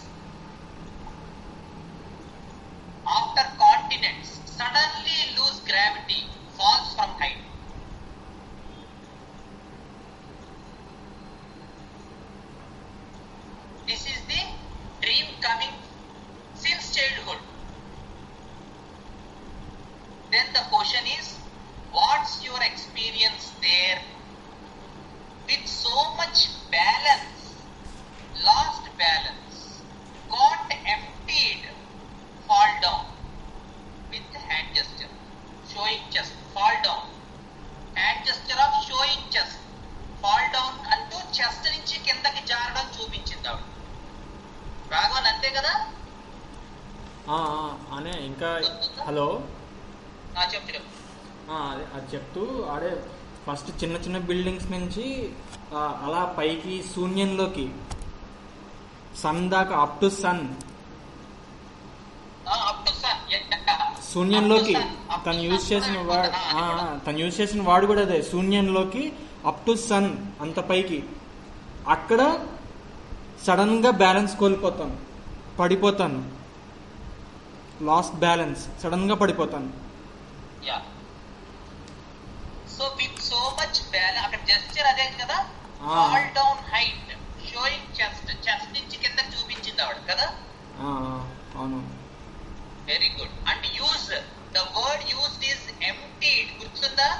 [SPEAKER 1] After continents, suddenly lose gravity, falls from height. This is the dream coming since childhood. Then the question is, what's your experience there? With so much balance, lost balance, got emptied, fall down with hand gesture, showing chest, fall down, hand gesture of showing chest, fall down అంటూ chest నుంచి కిందకి జారడం చూపించింది ఆవిడ. రాఘవన్ అంతే కదా?
[SPEAKER 2] అనే ఇంకా hello
[SPEAKER 1] చెప్పు.
[SPEAKER 2] అది చెప్తూ ఆడే ఫస్ట్ చిన్న చిన్న బిల్డింగ్స్ నుంచి అలా పైకి శూన్యంలోకి సన్ దాకా, up to sun,
[SPEAKER 1] up to sun,
[SPEAKER 2] శూన్యంలోకి తను యూజ్ చేసిన వాడు కూడా అదే, శూన్యంలోకి అప్ టు సన్, అంత పైకి. అక్కడ సడన్ గా బ్యాలెన్స్ కోల్పోతాను, పడిపోతాను, లాస్ట్ బ్యాలెన్స్, సడన్ గా పడిపోతాను.
[SPEAKER 1] So with so much balance, అక్కడ జెస్చర్ అదే కదా, fall down height showing chest, chest నుంచి కింద చూపించింది ఆవిడ కదా.
[SPEAKER 2] అవును,
[SPEAKER 1] very good. And use the word used is emptied, గుర్తుందా?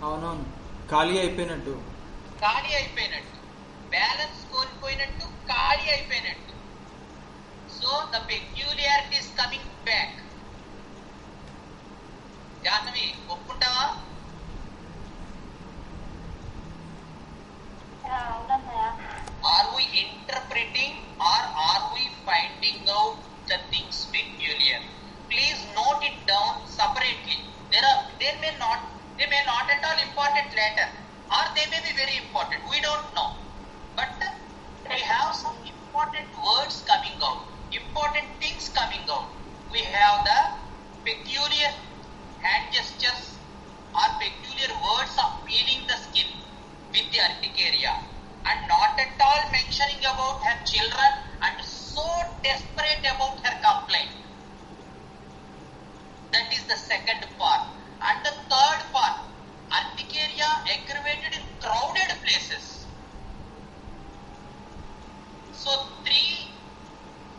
[SPEAKER 2] అవునవును, ఖాళీ అయిపోయినట్టు,
[SPEAKER 1] ఖాళీ అయిపోయినట్టు, బ్యాలెన్స్ కోల్పోయినట్టు, ఖాళీ అయిపోయినట్టు. So the peculiarity is coming back. Jahnavi ఒప్పుకుంటావా? Are we interpreting or are we finding out the things peculiar? Please note it down separately. They may not at all important later, or they may be very important. We don't know, but we have some important words coming out, important things coming out. We have the peculiar hand gestures or peculiar words of peeling the skin with the urticaria, and not at all mentioning about her children and so desperate about her complaint. That is the second part. And the third part, urticaria aggravated in crowded places. So 3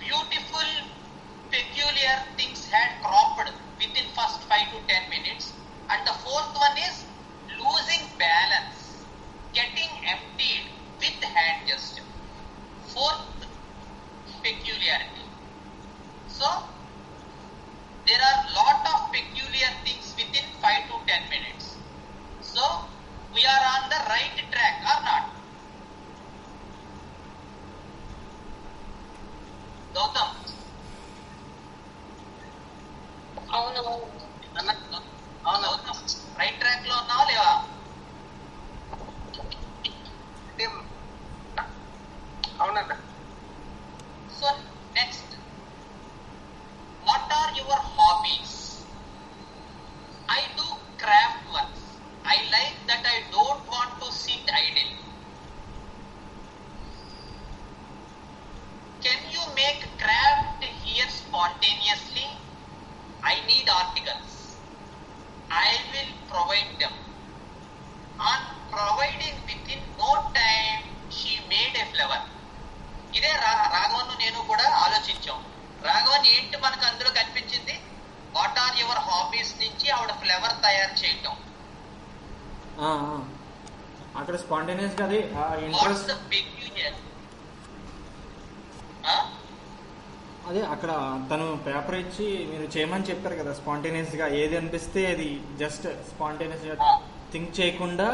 [SPEAKER 1] beautiful peculiar things had cropped within first 5 to 10 minutes, and the fourth one is losing balance, getting emptied with hand gesture. Fourth peculiarity. So there are lot of peculiar things within 5 to 10 minutes. So we are on the right track or not? Gautam,
[SPEAKER 8] అవును
[SPEAKER 1] Gautam, right track లో ఉన్నావా లేవా?
[SPEAKER 6] అవునండి.
[SPEAKER 1] So next, what are your hobbies? I do craft works. I like that. I don't want to sit idle. Can you make craft here spontaneously? I need articles. I will provide them. On providing within no time, she made a flower. ఇదే రాఘవన్ నేను కూడా ఆలోచించాం. రాఘవన్ ఏంటి మనకు అందులో కనిపించింది? What are your hobbies నుంచి ఆవిడ ఫ్లేవర్ తయారు చేయటం.
[SPEAKER 2] అక్కడ స్పాంటేనియస్ గా అది ఇంట్రెస్ట్, అదే అక్కడ తను పేపర్ ఇచ్చి మీరు చేయమని చెప్పారు కదా, స్పాంటేనియస్ గా ఏది అనిపిస్తే అది జస్ట్ స్పాంటేనియస్ గా థింక్ చేయకుండా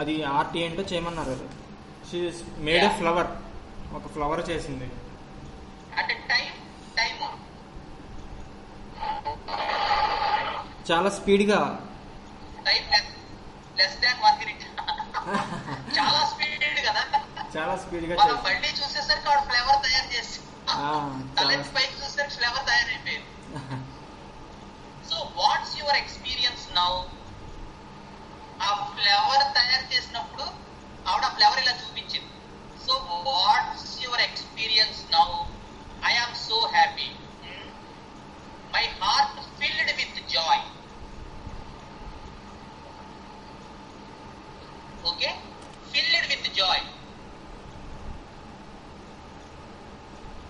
[SPEAKER 2] అది ఆర్ట్ ఏంటో చేయమన్నారు కదా. షీ మేడ్ ఎ ఫ్లవర్, ఒక ఫ్లవర్ చేసింది.
[SPEAKER 1] అంటే టైం
[SPEAKER 2] చాలా స్పీడ్ గా,
[SPEAKER 1] టైం లెస్ దాన్ 1 minute. చాలా స్పీడ్ కదా,
[SPEAKER 2] చాలా స్పీడ్ గా
[SPEAKER 1] మనం మళ్ళీ చూసేసరికి ఆవిడ ఫ్లేవర్ తయారు చేసి తలెత్తి పైకి చూసేసరికి ఫ్లేవర్ తయారైపోయింది. So what's your experience now? ఆ ఫ్లేవర్ తయారు చేసినప్పుడు ఆవిడ ఫ్లేవర్ ఇలా చూపించింది. So what's your experience now? I am so happy, my heart filled with joy. Okay, filled with joy.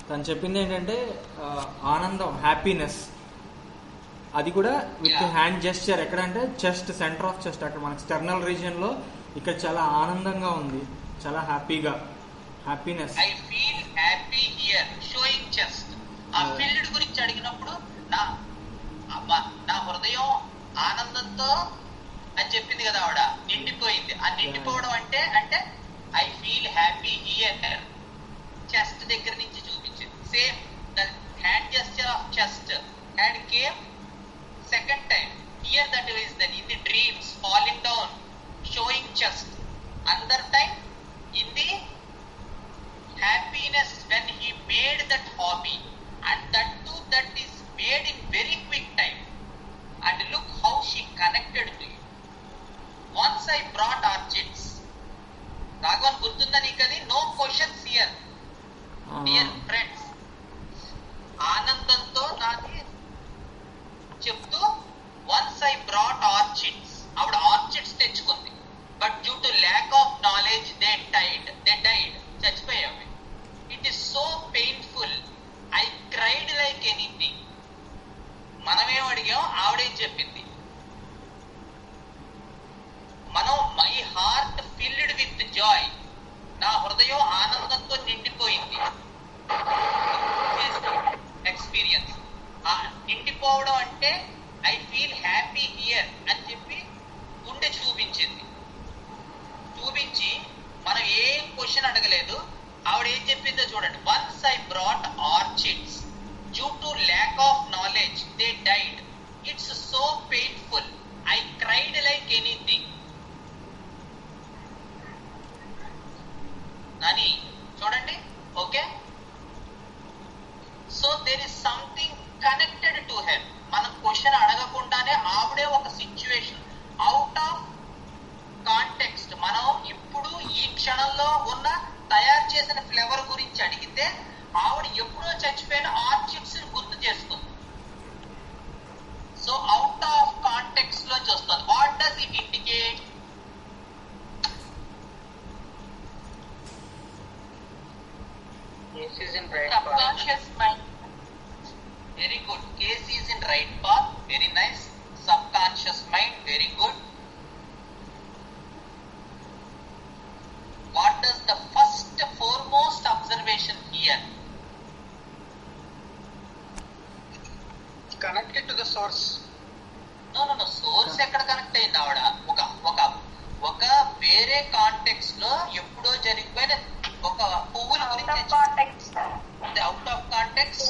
[SPEAKER 2] తను చెప్పింది ఏంటంటే ఆనందం, హ్యాపీనెస్, అది కూడా విత్ హ్యాండ్ జెస్చర్. ఎక్కడంటే చెస్ట్, సెంటర్ ఆఫ్ చెస్ట్, అక్కడ మనకి స్టర్నల్ రీజియన్ లో. ఇక్కడ చాలా ఆనందంగా ఉంది, చాలా హ్యాపీగా, happiness.
[SPEAKER 1] I feel happy here, showing chest. ఆ ఫిల్డ్ గురించి అడిగినప్పుడు నా హృదయం ఆనందంతో అని చెప్పింది కదా ఆవిడ, నిండిపోయింది. ఆ నిండిపోవడం అంటే I feel happy here, chest దగ్గర నుంచి చూపించింది. Same the hand gesture of chest had came second time. Here that is then in the dreams falling down, showing chest. Another time in the happiness when he made that hobby, and that too that is made in very quick time, and look how she connected to you. Once I brought orchids. Raghavan గుర్తుందా నీకు అది? No questions here dear friends. ఆనందంతో నాది చెప్తూ once I brought orchids, ఆవిడ orchids తెచ్చుకుంది. But due to lack of knowledge they died, చచ్చిపోయావి. It is so painful, I cried like anything. మనమేం అడిగాం, ఆవిడేం చెప్పింది? మనం my heart filled with joy, నా హృదయం ఆనందంతో నిండిపోయింది. ఎక్స్పీరియన్స్ నిండిపోవడం అంటే ఐ ఫీల్ హ్యాపీ హియర్ అని చెప్పి గుండె చూపించింది. చూపించి మనం ఏం క్వశ్చన్ అడగలేదు, ఆవిడ ఏం చెప్పిందో చూడండి. Once I brought orchids due to lack of knowledge they died, it's so painful, I cried like anything. అని చూడండి. Okay, so there is something connected to her. మనం క్వశ్చన్ అడగకుండానే ఆవిడే ఒక సిచ్యువేషన్ అవుట్ ఆఫ్ కాంటెక్స్ట్, మనం ఇప్పుడు ఈ క్షణంలో ఉన్న తయారు చేసిన ఫ్లేవర్ గురించి అడిగితే ఆవిడ ఎప్పుడో చచ్చిపోయిన ఆర్చిడ్స్ గుర్తు చేస్తుంది. సో అవుట్ ఆఫ్ కాంటెక్స్ట్ లో చూస్తుంది. What does it indicate?
[SPEAKER 3] Case is in right
[SPEAKER 8] Subconscious mind.
[SPEAKER 1] Very good. Case is in right path. Very nice. Subconscious mind. Very good. What does the first foremost observation here?
[SPEAKER 6] Connected to the source.
[SPEAKER 1] No. Source ఎక్కడ connect అయింది ఆవిడ? ఒక వేరే context లో ఎప్పుడో జరిగిపోయిన ఒక పువ్వుల గురించి out of context,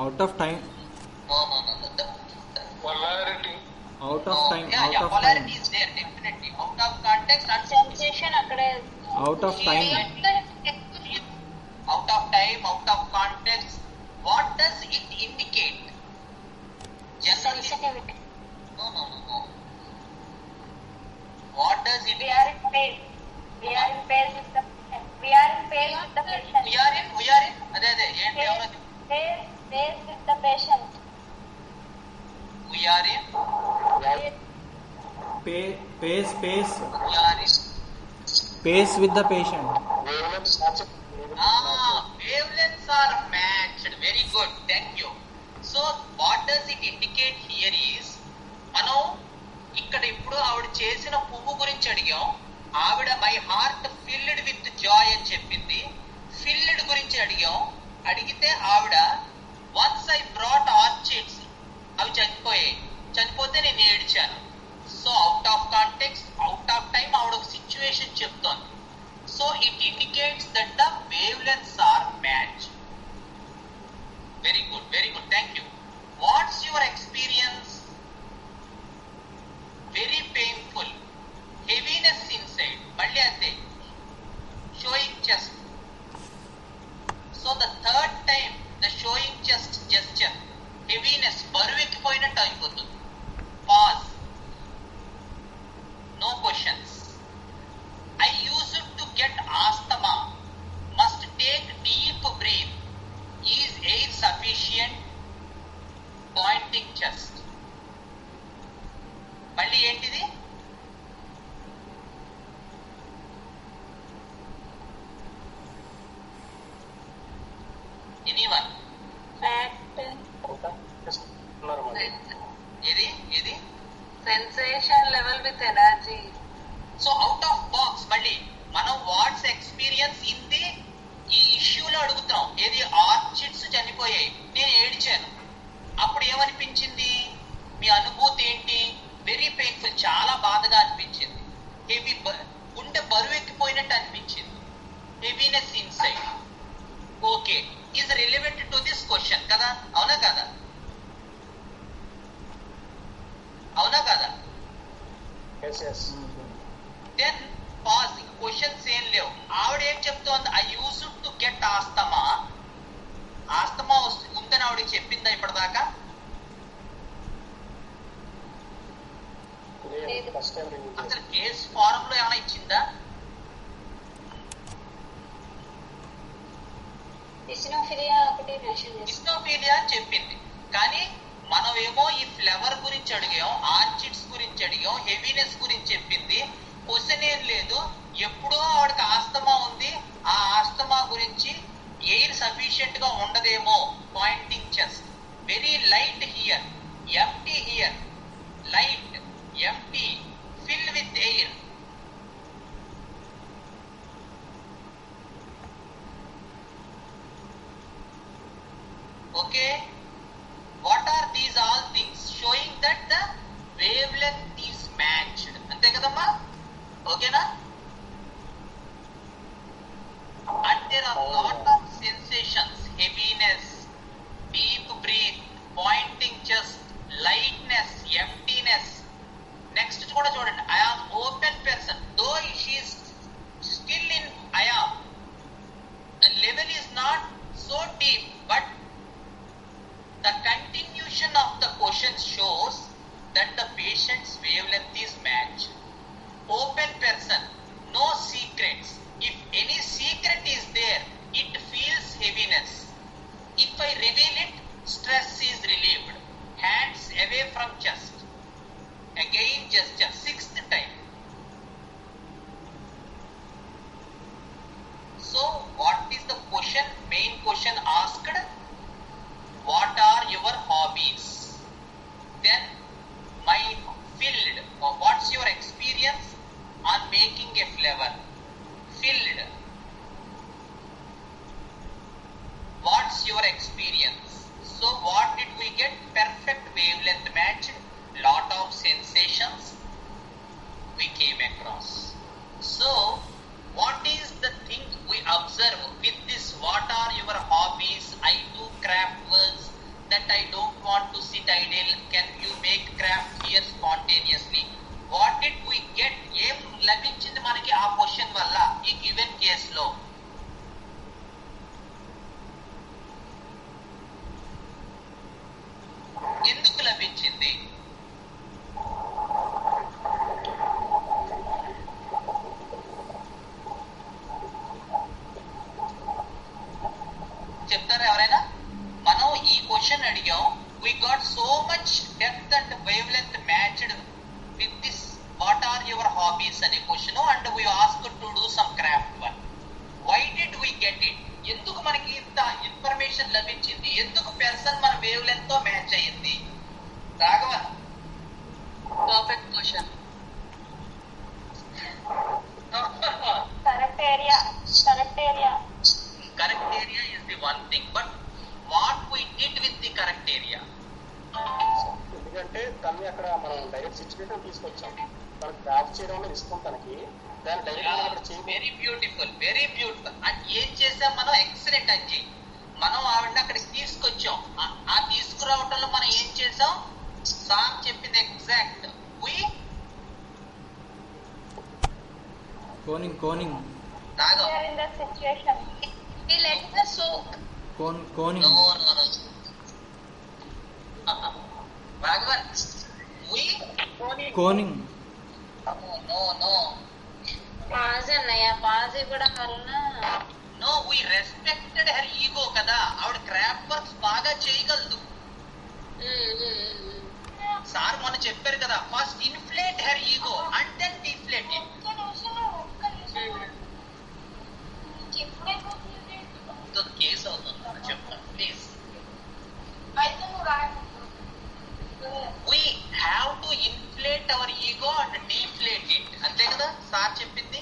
[SPEAKER 2] out of time,
[SPEAKER 6] Polarity.
[SPEAKER 2] Out of time,
[SPEAKER 1] polarity is there definitely. Out of context and
[SPEAKER 4] sensation అక్కడే
[SPEAKER 2] out of time,
[SPEAKER 1] out of time, out of context. What does it indicate? Generally,
[SPEAKER 4] sensitivity.
[SPEAKER 1] no. What does it?
[SPEAKER 5] We are in pain. We are in pain with the patient.
[SPEAKER 1] We are in. అదే ఏంటి ఎవరో?
[SPEAKER 5] Pain with the patient.
[SPEAKER 1] We are in.
[SPEAKER 2] Pace
[SPEAKER 1] We are in.
[SPEAKER 2] Pace with the patient.
[SPEAKER 1] Wavelengths are matched. Very good. Thank you. So what does it indicate here is, మనం ఇక్కడ ఇప్పుడు ఆవిడ చేసిన పువ్వు గురించి అడిగాం. ఆవిడ my heart filled with Joy అని చెప్పింది. ఫిల్డ్ గురించి అడిగాం. అడిగితే ఆవిడ వన్స్ ఐ బ్రాట్ ఆర్చిడ్స్, అవి చనిపోతే నేను ఏడ్చాను. So out of context, out of time ఆవిడ ఒక సిచ్యువేషన్ చెప్తోంది. So it indicates that the wavelengths are matched. Very good. Thank you. What's your experience? Very painful. Heaviness inside. Malli ante. Showing chest. So the third time, the showing chest gesture. Heaviness. బరువెక్కిపోయినట్టు అయిపోతుంది. Pause. No questions. I used to get asthma. Must take deep breath. Is air sufficient? Pointing chest. మళ్ళీ ఏంటిది? Anyone? ఏది?
[SPEAKER 8] Sensation level with energy.
[SPEAKER 1] So out of box మళ్ళీ మనం watts experience ఇంది ఈ ఇష్యూలో అడుగుతున్నాం. ఏది? ఆర్చిడ్స్ చనిపోయాయి, నేను ఏడ్చాను. అప్పుడు ఏమనిపించింది? మీ అనుభూతి ఏంటి? వెరీ పెయిన్ఫుల్, చాలా బాధగా అనిపించింది. హెవీ, గుండె బరువెక్కిపోయినట్టు అనిపించింది. Heaviness inside. Okay, is relevant to this question కదా? అవునా కదా?
[SPEAKER 7] Yes.
[SPEAKER 1] Then pause. క్వశ్చన్స్ ఏం లేవు. ఆవిడ ఏం చెప్తోంది, I use to get asthma. Asthma ఉందని ఆవిడకి చెప్పిందా ఇప్పటిదాకా? అసలు కేస్ ఫారం లో ఏమైనా ఇచ్చిందా? ఇస్నోఫీలియా అని చెప్పింది. కానీ మనం ఏమో ఈ ఫ్లేవర్ గురించి అడిగాం, ఆర్చిడ్స్ గురించి అడిగాం, హెవీనెస్ గురించి చెప్పింది. క్వశ్చన్ ఏం లేదు, ఎప్పుడో ఆవిడకి ఆస్తమా ఉంది, ఆ ఆస్తమా గురించి ఎయిర్ సఫిషియెంట్ గా ఉండదేమో, pointing chest. Very light here, empty here, light, empty, fill with air. Okay, what are these all things showing that the wavelength is matched? ante kadamma, okay na? And there are lot of sensations, heaviness, deep breath, pointing chest, lightness, emptiness. Next kuda chudandi, I am open person, though she is still in I am, the level is not so deep, but the continuation of the question shows that the patient's wavelength is matched. Open person, no secrets. If any secret is there, it feels heaviness. If I reveal it, stress is relieved. Hands away from chest. Again gesture, 6th time. So what is the question? Main question asked, what are your hobbies? Then my filled, or what's your experience on making a flower? Filled. What's your experience? So what did we get? Perfect wavelength match, lot of sensations we came across. So what is the thing we observe with this? What are your hobbies? I do craft works, that I don't want to sit idle. Can you make craft here spontaneously? What did we get? ఏం లభించింది మనకి ఆ question వల్ల ఈ given case లో? ఎందుకు లభించింది? చెప్తారా ఎవరైనా? మనం ఈ క్వశ్చన్ అడిగాం, we got so much depth and wavelength matched with this what are your hobbies అనే question, and we asked to do some craft work. Why did we get it? ఎందుకు మనకి ఇంత ఇన్ఫర్మేషన్ లభించింది? ఎందుకు పర్సన్ మన wave length తో match అయ్యింది? Raghavan, perfect question.
[SPEAKER 5] Correct area
[SPEAKER 1] is the one thing, but what we did with the correct area?
[SPEAKER 7] ఎందుకంటే దాన్ని అక్కడ మనం డైరెక్ట్ సిచ్యువేషన్ తీసుకొచ్చాం, తనకు క్రాఫ్ట్ చేయడం అనేది ఇష్టం తనకి, దాన్ని direct
[SPEAKER 1] very beautiful, very beautiful. And ఏం చేసాం మనం? ఎక్సలెంట్ అంజీ. మనం ఆవిడ అక్కడికి తీసుకొచ్చాం. ఆ తీసుకురావటంలో మనం ఏం చేసాం? సార్ చెప్పింది ఎగ్జాక్ట్.
[SPEAKER 2] కోనింగ్
[SPEAKER 1] రాఘవ్,
[SPEAKER 2] కోనింగ్
[SPEAKER 4] పాజ్ అన్నయ్య, పాజ్ కూడా కన్నా
[SPEAKER 1] no, we respected her ego కదా. ఆవిడ క్రాఫ్ట్ వర్క్స్ బాగా చేయగలదు. సార్ మొన్న చెప్పారు కదా, first inflate her ego and then deflate it. Case అవుతుంది చెప్తాను please. we have to inflate our ego and deflate it. అంతే కదా సార్ చెప్పింది.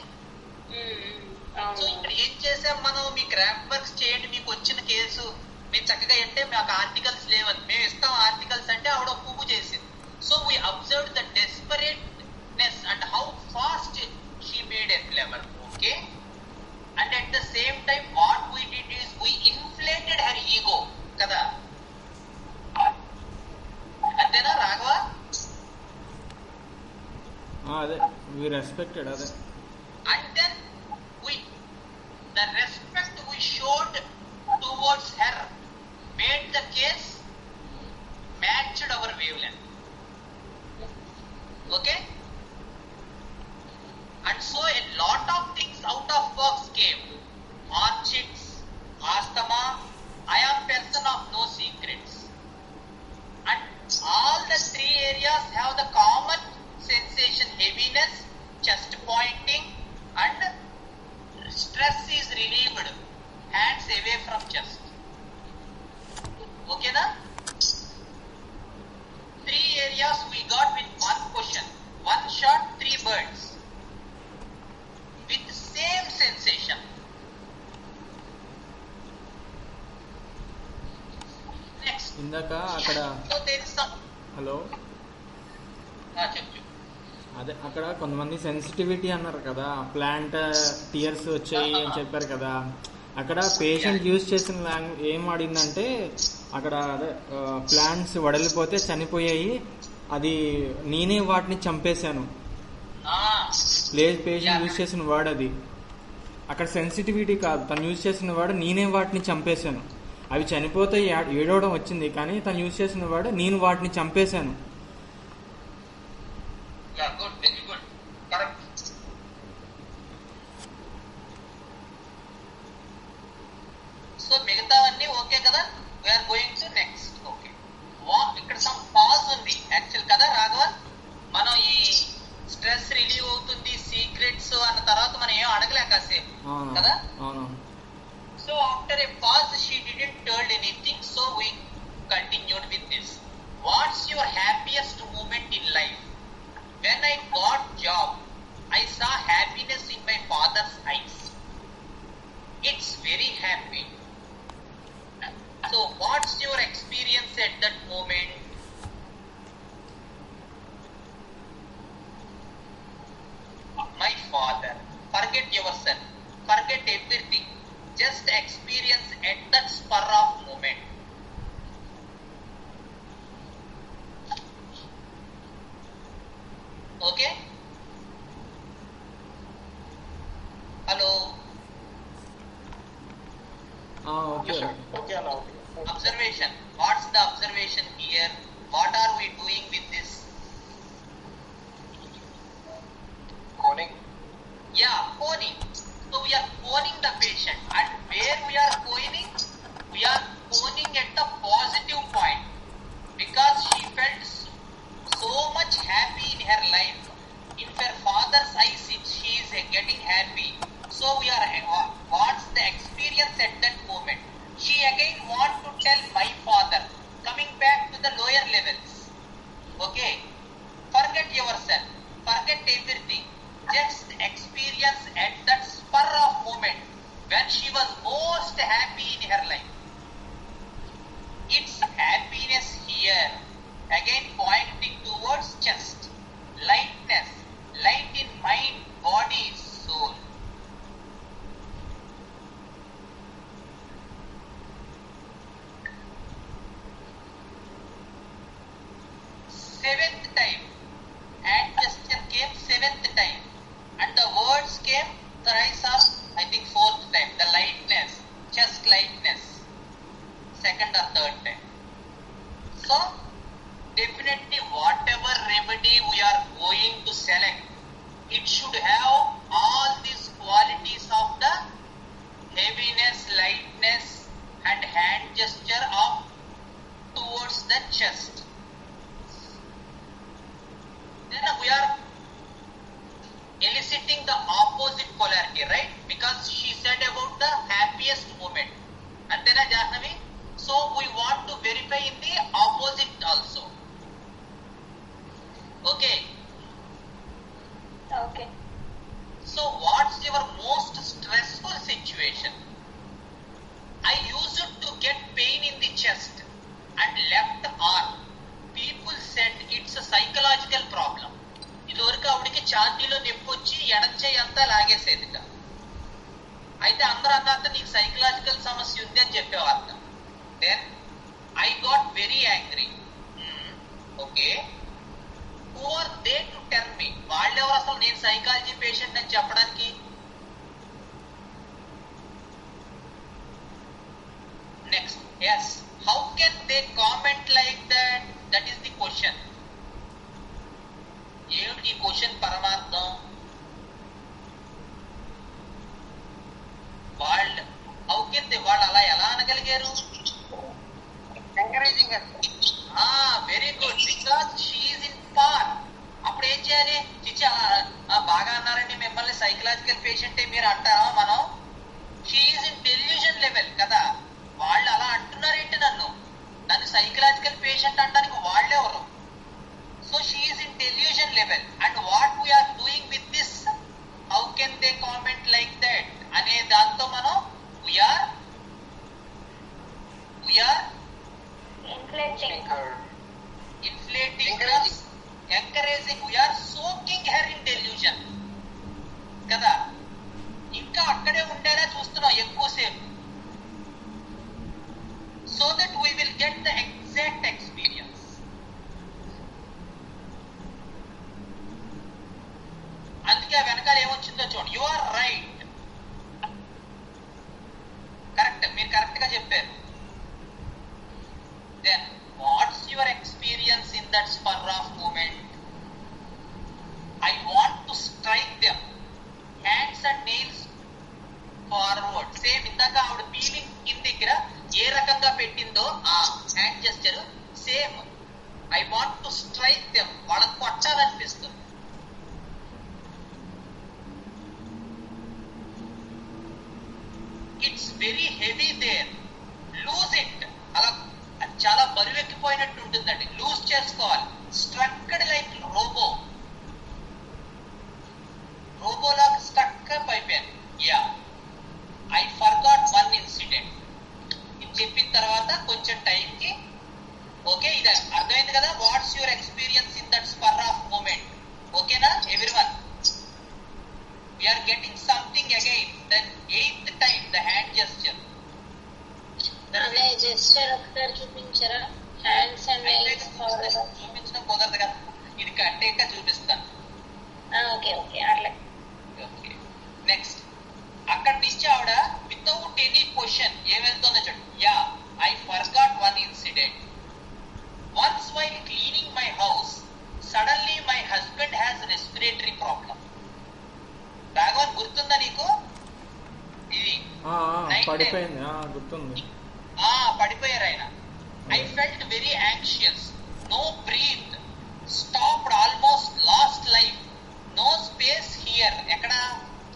[SPEAKER 1] సో ఇక్కడ ఏం చేసాం మనం? మీ క్రాఫ్ట్ వర్క్స్ చేయండి, మీకు వచ్చిన కేసు మీరు చక్కగా అంటే మాకు ఆర్టికల్స్ లేవని మేము ఇస్తాం ఆర్టికల్స్ అంటే ఆవిడ పువ్వు చేసింది. So we observe the desperateness and how fast she made a flavour. Okay, and at the same time what we did is we inflated her ego కదా. అంతేనా రాఘవ?
[SPEAKER 2] అదే వి రెస్పెక్టెడ్. అదే
[SPEAKER 1] and then we away from chest. Okay na? 3 areas we got with one question. One shot, 3 birds with same sensation. Next.
[SPEAKER 2] ఇందాక అక్కడ
[SPEAKER 1] So there is some.
[SPEAKER 2] Hello
[SPEAKER 1] చెప్పు.
[SPEAKER 2] అదే అక్కడ కొంతమంది సెన్సిటివిటీ అన్నారు కదా, ప్లాంట్ టియర్స్ వచ్చాయి అని చెప్పారు కదా. అక్కడ పేషెంట్ యూజ్ చేసిన ఏం వాడిందంటే, అక్కడ అదే ప్లాంట్స్ వడలిపోతే చనిపోయాయి, అది నేనే వాటిని చంపేశాను. లేదు, పేషెంట్ యూజ్ చేసిన వర్డ్ అది. అక్కడ సెన్సిటివిటీ కాదు, తను యూజ్ చేసిన వర్డ్ నేనే వాటిని చంపేశాను. అవి చనిపోతే ఏడవడం వచ్చింది, కానీ తను యూజ్ చేసిన వర్డ్ నేను వాటిని చంపేశాను.
[SPEAKER 1] Good, very good. Correct. So మిగతావన్నీ ఓకే కదా? We are going to next. Okay. ఇక్కడ some pause ఉంది యాక్చువల్ కదా రాఘవన్? మనం ఈ స్ట్రెస్ రిలీవ్ అవుతుంది, సీక్రెట్స్ అన్న తర్వాత మనం ఏం అడగలే కాసేపు కదా? So after a pause she didn't tell anything, so we continued with this. What's your happiest moment in life? When I got job, I saw happiness in my father's eyes. It's very happy. So what's your experience at that moment? My father. Forget yourself. Forget everything. Just experience at that spur of moment. Okay? Hello?
[SPEAKER 2] Okay.
[SPEAKER 7] Okay అన్న, okay.
[SPEAKER 1] Observation. What's the observation here? What are we doing with this?
[SPEAKER 6] Coning.
[SPEAKER 1] Yeah, coning. So we are coning the patient. And where we are coning? We are coning at the positive point. Because she felt so much happy in her life. In her father's eyes, she is getting happy. So we are, what's the experience at that moment? She again want to tell my father, coming back to the lower levels. Okay? Forget yourself. Forget everything. Just experience at that spur of moment when she was most happy in her life. It's happiness here. Again pointing towards chest. Lightness. Light in mind, body, soul. Seventh time. And gesture came 7th time. And the words came thrice or I think 4th time. The lightness. Chest lightness. 2nd or 3rd time. So, definitely whatever remedy we are going to select, it should have all these qualities of the heaviness, lightness and hand gesture of towards the chest. Then we are eliciting the opposite polarity, right? Because she said about the happiest moment. Antena Jahnavi? So we want to verify in the opposite also. Okay.
[SPEAKER 5] Okay.
[SPEAKER 1] So what's your most stressful situation? I used to get pain in the chest and left arm. People said it's a psychological problem. ఇదివరకు ఆవిడికి ఛాతీలో నొప్పి వచ్చి ఎడంచేయి అంతా లాగేసేదిట. అయితే అందరూ అన్నంత నీకు psychological సమస్య ఉంది అని చెప్పేవాళ్ళ. Then I got very angry. Okay, who are they to tell me? వాళ్ళెవరు అసలు నేను సైకాలజీ పేషెంట్ అని చెప్పడానికి? Next, yes, how can they comment like that? That is the question. ఏమిటి ఈ క్వశ్చన్ పరమార్థం? వాళ్ళు హౌ కెన్ దే, వాళ్ళు అలా ఎలా అనగలిగారు? Encouraging. Very good, because she is in par. అప్పుడు ఏం చేయాలి? చిచ్చి బాగా అన్నారండి మిమ్మల్ని సైకలాజికల్ పేషెంటే మీరు అంటారా? మనం షీఈస్ ఇన్ డెల్యూజన్ లెవెల్ కదా. అయిపోయినట్టు ఉంటుందండి, లూజ్ చేసుకోవాలి. స్ట్రక్డ్ లైక్ రోబోలాగా స్ట్రక్ అయిపోయాను. Yeah, I forgot one incident. ఇది చెప్పిన తర్వాత కొంచెం టైంకి ఓకే, ఇది అర్థమైంది కదా. What's your experience in that spur of moment? ఓకేనా everyone? we are getting something again. The 8th time the hand gesture.
[SPEAKER 4] అదే జెస్చర్ ఒకసారి చూపించరా? హ్యాండ్స్ అండ్ లెగ్స్
[SPEAKER 1] చూపించడం కుదరదు కదా, ఇది కట్టేక చూపిస్తాను.
[SPEAKER 4] ఓకే ఓకే అట్లా.
[SPEAKER 1] Okay, next. అక్కడి నుంచి ఆవిడ వితౌట్ ఎనీ క్వశ్చన్ ఏం వెళ్తుందో చూడండి. Yeah, I forgot one incident. Once while cleaning my house suddenly my husband has respiratory problem. Raghavan గుర్తుందా నీకు? ఇది
[SPEAKER 2] పడిపోయింది, గుర్తుంది.
[SPEAKER 1] పడిపోయారు ఆయన. I felt very anxious, no breath, stopped, almost lost life, no space here. ఎక్కడ?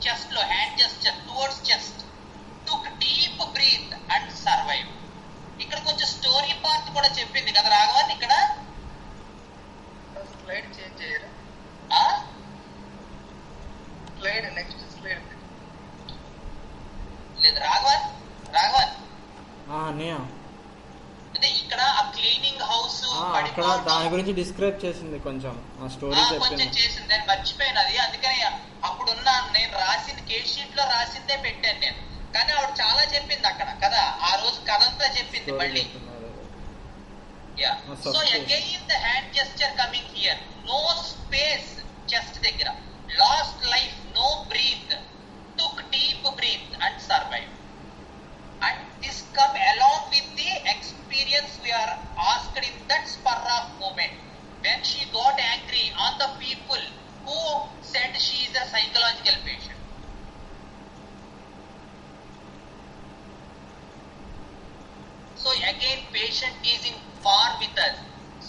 [SPEAKER 1] చెస్ట్ లో, hand gesture towards chest. Took deep breath and survive. ఇక్కడ కొంచెం స్టోరీ పార్ట్ కూడా చెప్పింది కదా రాఘవన్. ఇక్కడ
[SPEAKER 6] స్లైడ్ చేంజ్ చేయరా? స్లైడ్, నెక్స్ట్ స్లైడ్
[SPEAKER 1] లేదు రాఘవన్.
[SPEAKER 2] అన్నయ్య
[SPEAKER 1] అదే ఇక్కడ ఆ క్లీనింగ్ హౌస్
[SPEAKER 2] అక్కడ దాని గురించి డిస్క్రైబ్ చేసింది, కొంచెం ఆ స్టోరీ
[SPEAKER 1] కొంచెం చేసింది. నేను మర్చిపోయాను అది, అందుకని అప్పుడున్న నేను రాసింది కేస్ షీట్ లో రాసిందే పెట్టాను నేను. కానీ ఆవిడ చాలా చెప్పింది అక్కడ కదా, ఆ రోజు కథ అంతా చెప్పింది మళ్ళీ. So again the hand gesture coming here, no space chest దగ్గర, lost life, no breath, took deep breath and survive. And this come along with the experience we are asked in that spur of moment when she got angry on the people who said she is a psychological patient. So again, patient is in par with us,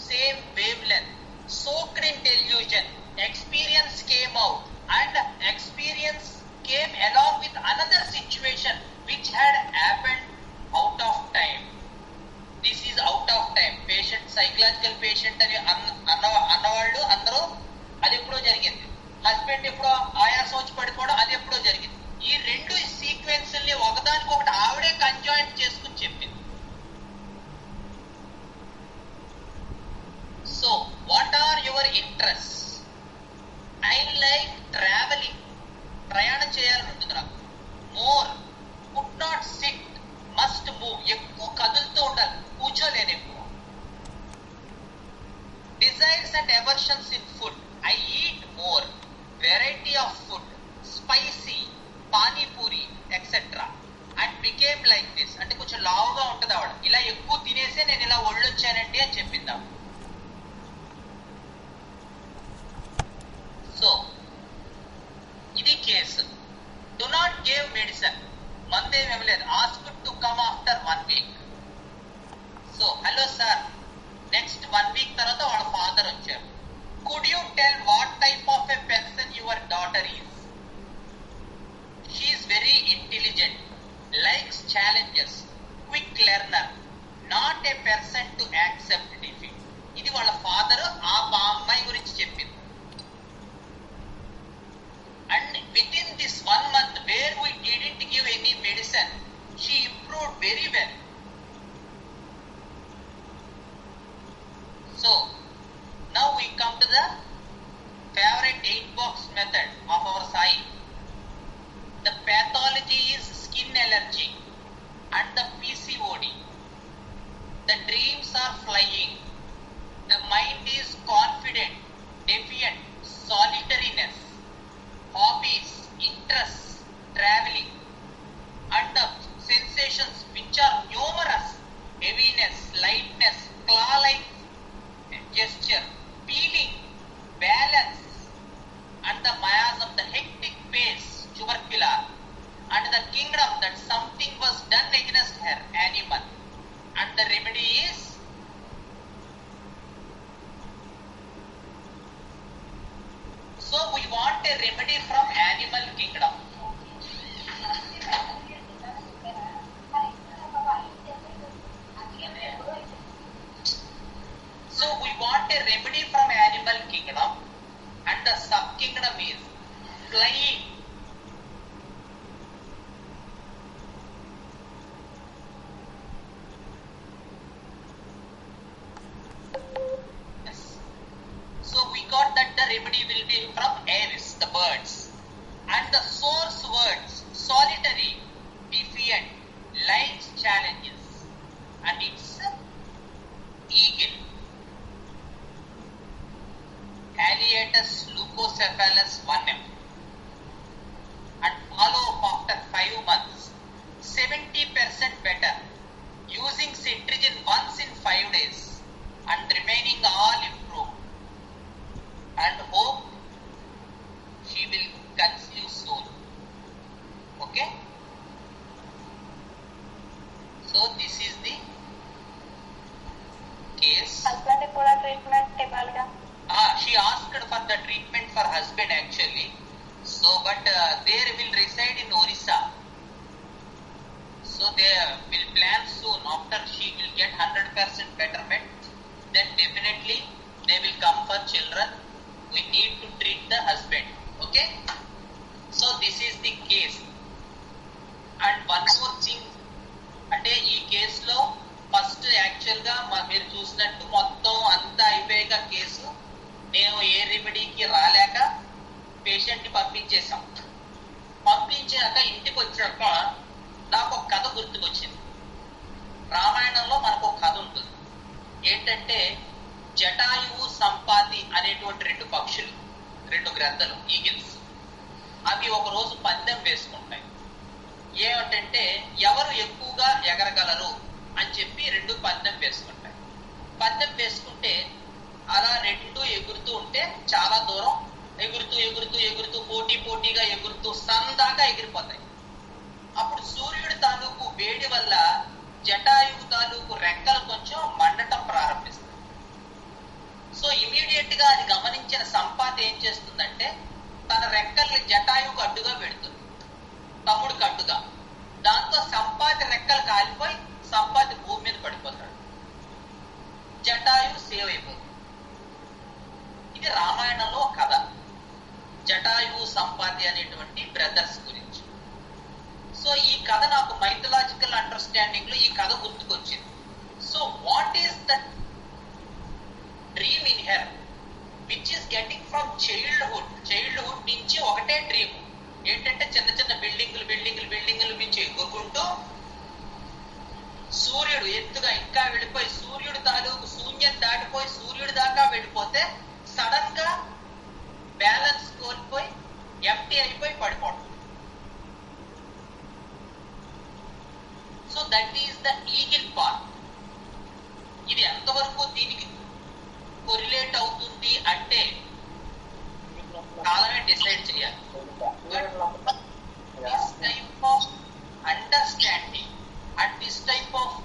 [SPEAKER 1] same wavelength, soaked in delusion. Experience came out, and experience came along with another situation which had happened out of time. This is out of time. Patient, psychological patient అని అన్నవాళ్ళు అందరూ అది ఎప్పుడో జరిగింది. Husband ఎప్పుడో ఆయాసం వచ్చి పడిపోవడం అది ఎప్పుడో జరిగింది. ఈ రెండు సీక్వెన్స్ని ఒకదానికొకటి ఆవిడే కంజాయింట్ చేసుకుని చెప్పింది. So what are your interest? I like travelling, ప్రయాణం చేయాలని ఉంటుంది నాకు. More, could not sit, must move, ఎక్కువ కదులుతూ ఉండాలి, కూర్చోలేను ఎక్కువ. Desires and aversions in food, I eat more, variety of food, spicy, panipuri etcetera. And became like this. అంటే కొంచెం లావుగా ఉంటుంది ఆవిడ, ఇలా ఎక్కువ తినేసే నేను ఇలా ఒళ్ళొచ్చానండి అని చెప్పింది ఆవిడ. సో ఇది case. Do not give medicine, మందేం ఇవ్వలేదు. Ask to come after 1 week. So hello sir, next 1 week తర్వాత వాళ్ళ ఫాదర్ వచ్చారు. Could you tell what type of a person your daughter is? She is very intelligent, likes challenges, quick learner, not a person to accept defeat. ఇది వాళ్ళ father ఆ అమ్మాయి గురించి చెప్పింది. And within this 1 month where we didn't give any medicine, she improved very well. So now we come to the favorite 8-box method of our Sai. The pathology is skin allergy and the PCOD. The dreams are flying. The mind is confident, defiant, solitariness. Hobbies, interests, traveling, and the sensations which are new remedy will be from Aries, the birds. And the source words, solitary, defiant, life's challenges. And it's eagle. Haliaetus leucocephalus 1M. And follow up after 5 months. 70% better. Using cetirizine once in 5 days. And remaining all improved. And hope she will conceive soon. Okay? So this is the case.
[SPEAKER 5] Husband కూడా treatment ఇవ్వాలిగా.
[SPEAKER 1] She asked for the treatment for husband actually. So, but they will reside in Orissa. So they will plan soon after she will get 100% betterment. Then definitely they will come for children. We need to treat the husband. Okay? So this is the case. And one more thing, అంటే ఈ కేసులో first actual గా మీరు చూసినట్టు మొత్తం అంతా అయిపోయాక case మేము ఏ రెమెడీకి రాలేక పేషెంట్ ని పంపించేసాం. పంపించాక ఇంటికి వచ్చాక నాకు ఒక కథ గుర్తుకొచ్చింది. రామాయణంలో మనకు ఒక కథ ఉంటుంది. ఏంటంటే జటాయువు సంపాతి అనేటువంటి 2 పక్షులు, 2 గ్రద్దలు, ఈగిల్స్. అవి ఒక రోజు పందెం వేసుకుంటాయి. ఏమిటంటే ఎవరు ఎక్కువగా ఎగరగలరు అని చెప్పి 2 పందెం వేసుకుంటాయి. పందెం వేసుకుంటే అలా 2 ఎగురుతూ ఉంటే చాలా దూరం ఎగురుతూ ఎగురుతూ ఎగురుతూ పోటీగా ఎగురుతూ సన్ దాకా ఎగిరిపోతాయి. అప్పుడు సూర్యుడి తాలూకు వేడి వల్ల జటాయువు తాలూకు రెక్కలు కొంచెం మండటం ప్రారంభిస్తాయి. సో ఇమీడియట్ గా అది గమనించిన సంపాతి ఏం చేస్తుందంటే తన రెక్కల్ని జటాయువుకు అడ్డుగా పెడుతుంది, తమ్ముడికి అడ్డుగా. దాంతో సంపాతి రెక్కలు కాలిపోయి సంపాతి భూమి మీద పడిపోతాడు. జటాయువు సేవ్ అయిపోతుంది. ఇది రామాయణంలో కథ, జటాయువు సంపాతి అనేటువంటి బ్రదర్స్ గురించి. సో ఈ కథ నాకు మైథలాజికల్ అండర్స్టాండింగ్ లో ఈ కథ గుర్తుకొచ్చింది. So what is the dream in her which is getting from childhood నుంచి ఒకటే డ్రీమ్ ఏంటంటే చిన్న చిన్న బిల్డింగులు నుంచి ఎగురుకుంటూ సూర్యుడు ఎత్తుగా ఇంకా వెళ్ళిపోయి సూర్యుడు తాలూకు శూన్యం దాటిపోయి సూర్యుడి దాకా వెళ్ళిపోతే సడన్ గా బ్యాలెన్స్ కోల్పోయి ఎంటీ అయిపోయి పడిపోవడం. So that is the eagle part. ఇది ఎంతవరకు దీనికి కొరిలేట్ అవుతుంది అంటే కాలమే డిసైడ్ చేయాలి. This type of understanding and this type of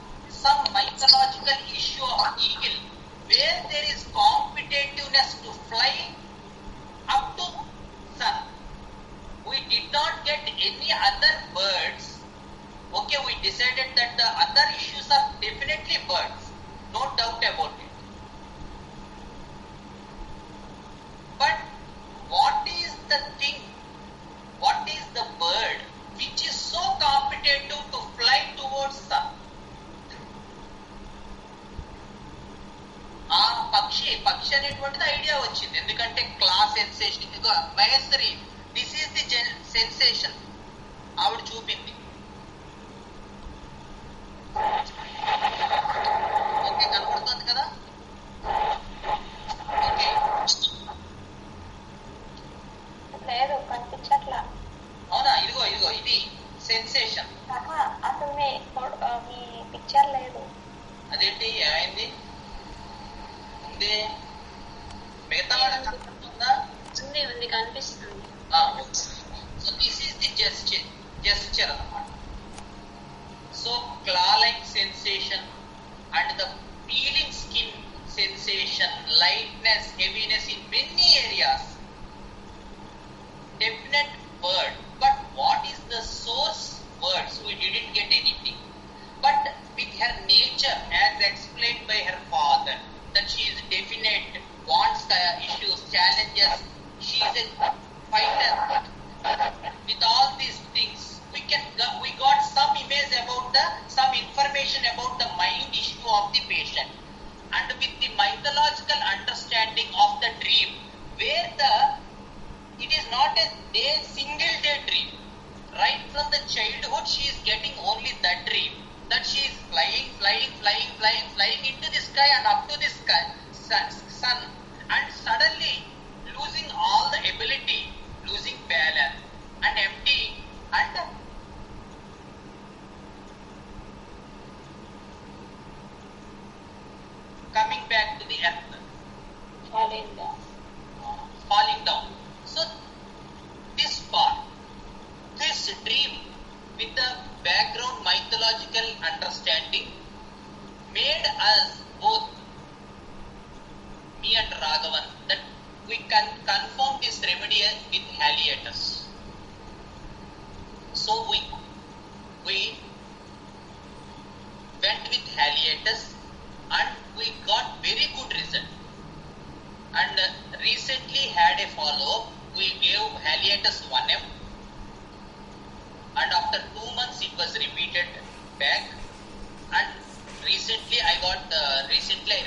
[SPEAKER 1] some mythological issue of eagle where there is competitiveness to fly up to sun. We did not get any other birds. Okay, we decided that the other issues are definitely birds. No doubt about it. But what is the thing? What is the bird which is so competitive to fly towards sun? ఆ పక్షి అనేటువంటిది idea వచ్చింది. ఎందుకంటే class sensation Maheshwari this is the sensation ఆవిడ చూపింది. Okay, కనపడుతుంది కదా. Okay,
[SPEAKER 5] లేదు కనిపించట్లా.
[SPEAKER 1] అవునా? ఇదిగో ఇది సెన్సేషన్.
[SPEAKER 5] అసలు మీ పిక్చర్ లేదు.
[SPEAKER 1] అదేంటి ఏమైంది? మిగతా వాళ్ళకి కనపడుతుందా?
[SPEAKER 4] ఉంది కనిపిస్తుంది.
[SPEAKER 1] So this is the gesture అన్నమాట. సో క్లా like sensation and the peeling skin sensation, lightness, heaviness in many areas. Definite word, but what is the source words? We didn't get anything. But with her nature, as explained by her father, that she is definite, wants issues, challenges, she is a fighter. With all these things, we got some image about some information about the mind issue of the patient, and with the mythological understanding of the dream, where the from the childhood she is getting only that dream that she is flying into the sky and up to the sky, sun, and suddenly losing all the ability, losing balance and empty and coming back to the earth, falling down. So this part, this dream with the background mythological understanding made us both, me and Raghavan, that we can confirm this remedy with Haliatus. So we went with Haliatus and we got very good result. And recently had a follow-up. We gave Haliatus 1M. And after 2 months it was repeated back. And recently I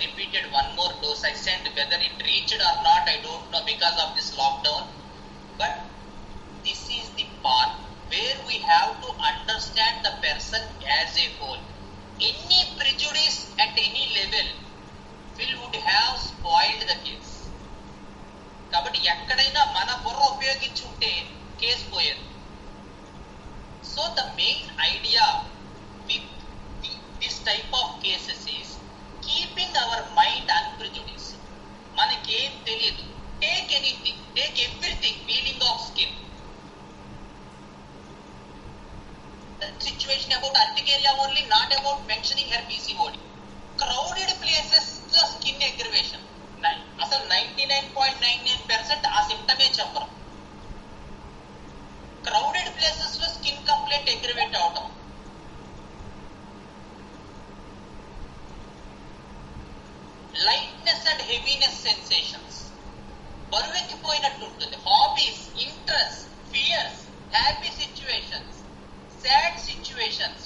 [SPEAKER 1] repeated one more dose. I sent, whether it reached or not, I don't know because of this lockdown. But this is the part where we have to understand the person as a whole. Any prejudice at any level would have spoiled the case. కాబట్టి ఎక్కడైనా మన బుర్ర ఉపయోగించుంటే case పోయేది. So the main idea with this type of cases is keeping our mind unprejudiced. మనకేం తెలియదు. Take anything, take everything, peeling of skin. The situation about urticaria only, not about mentioning her PCOD. Crowded places లో skin aggravation. అసలు 99.99% ఆ సిమ్టమే చెప్పరు. Crowded places లో skin complaint aggravate అవటం, lightness and heaviness sensations, బరువెక్కిపోయినట్టు ఉంటుంది, hobbies, interest, fears, happy situations, sad situations,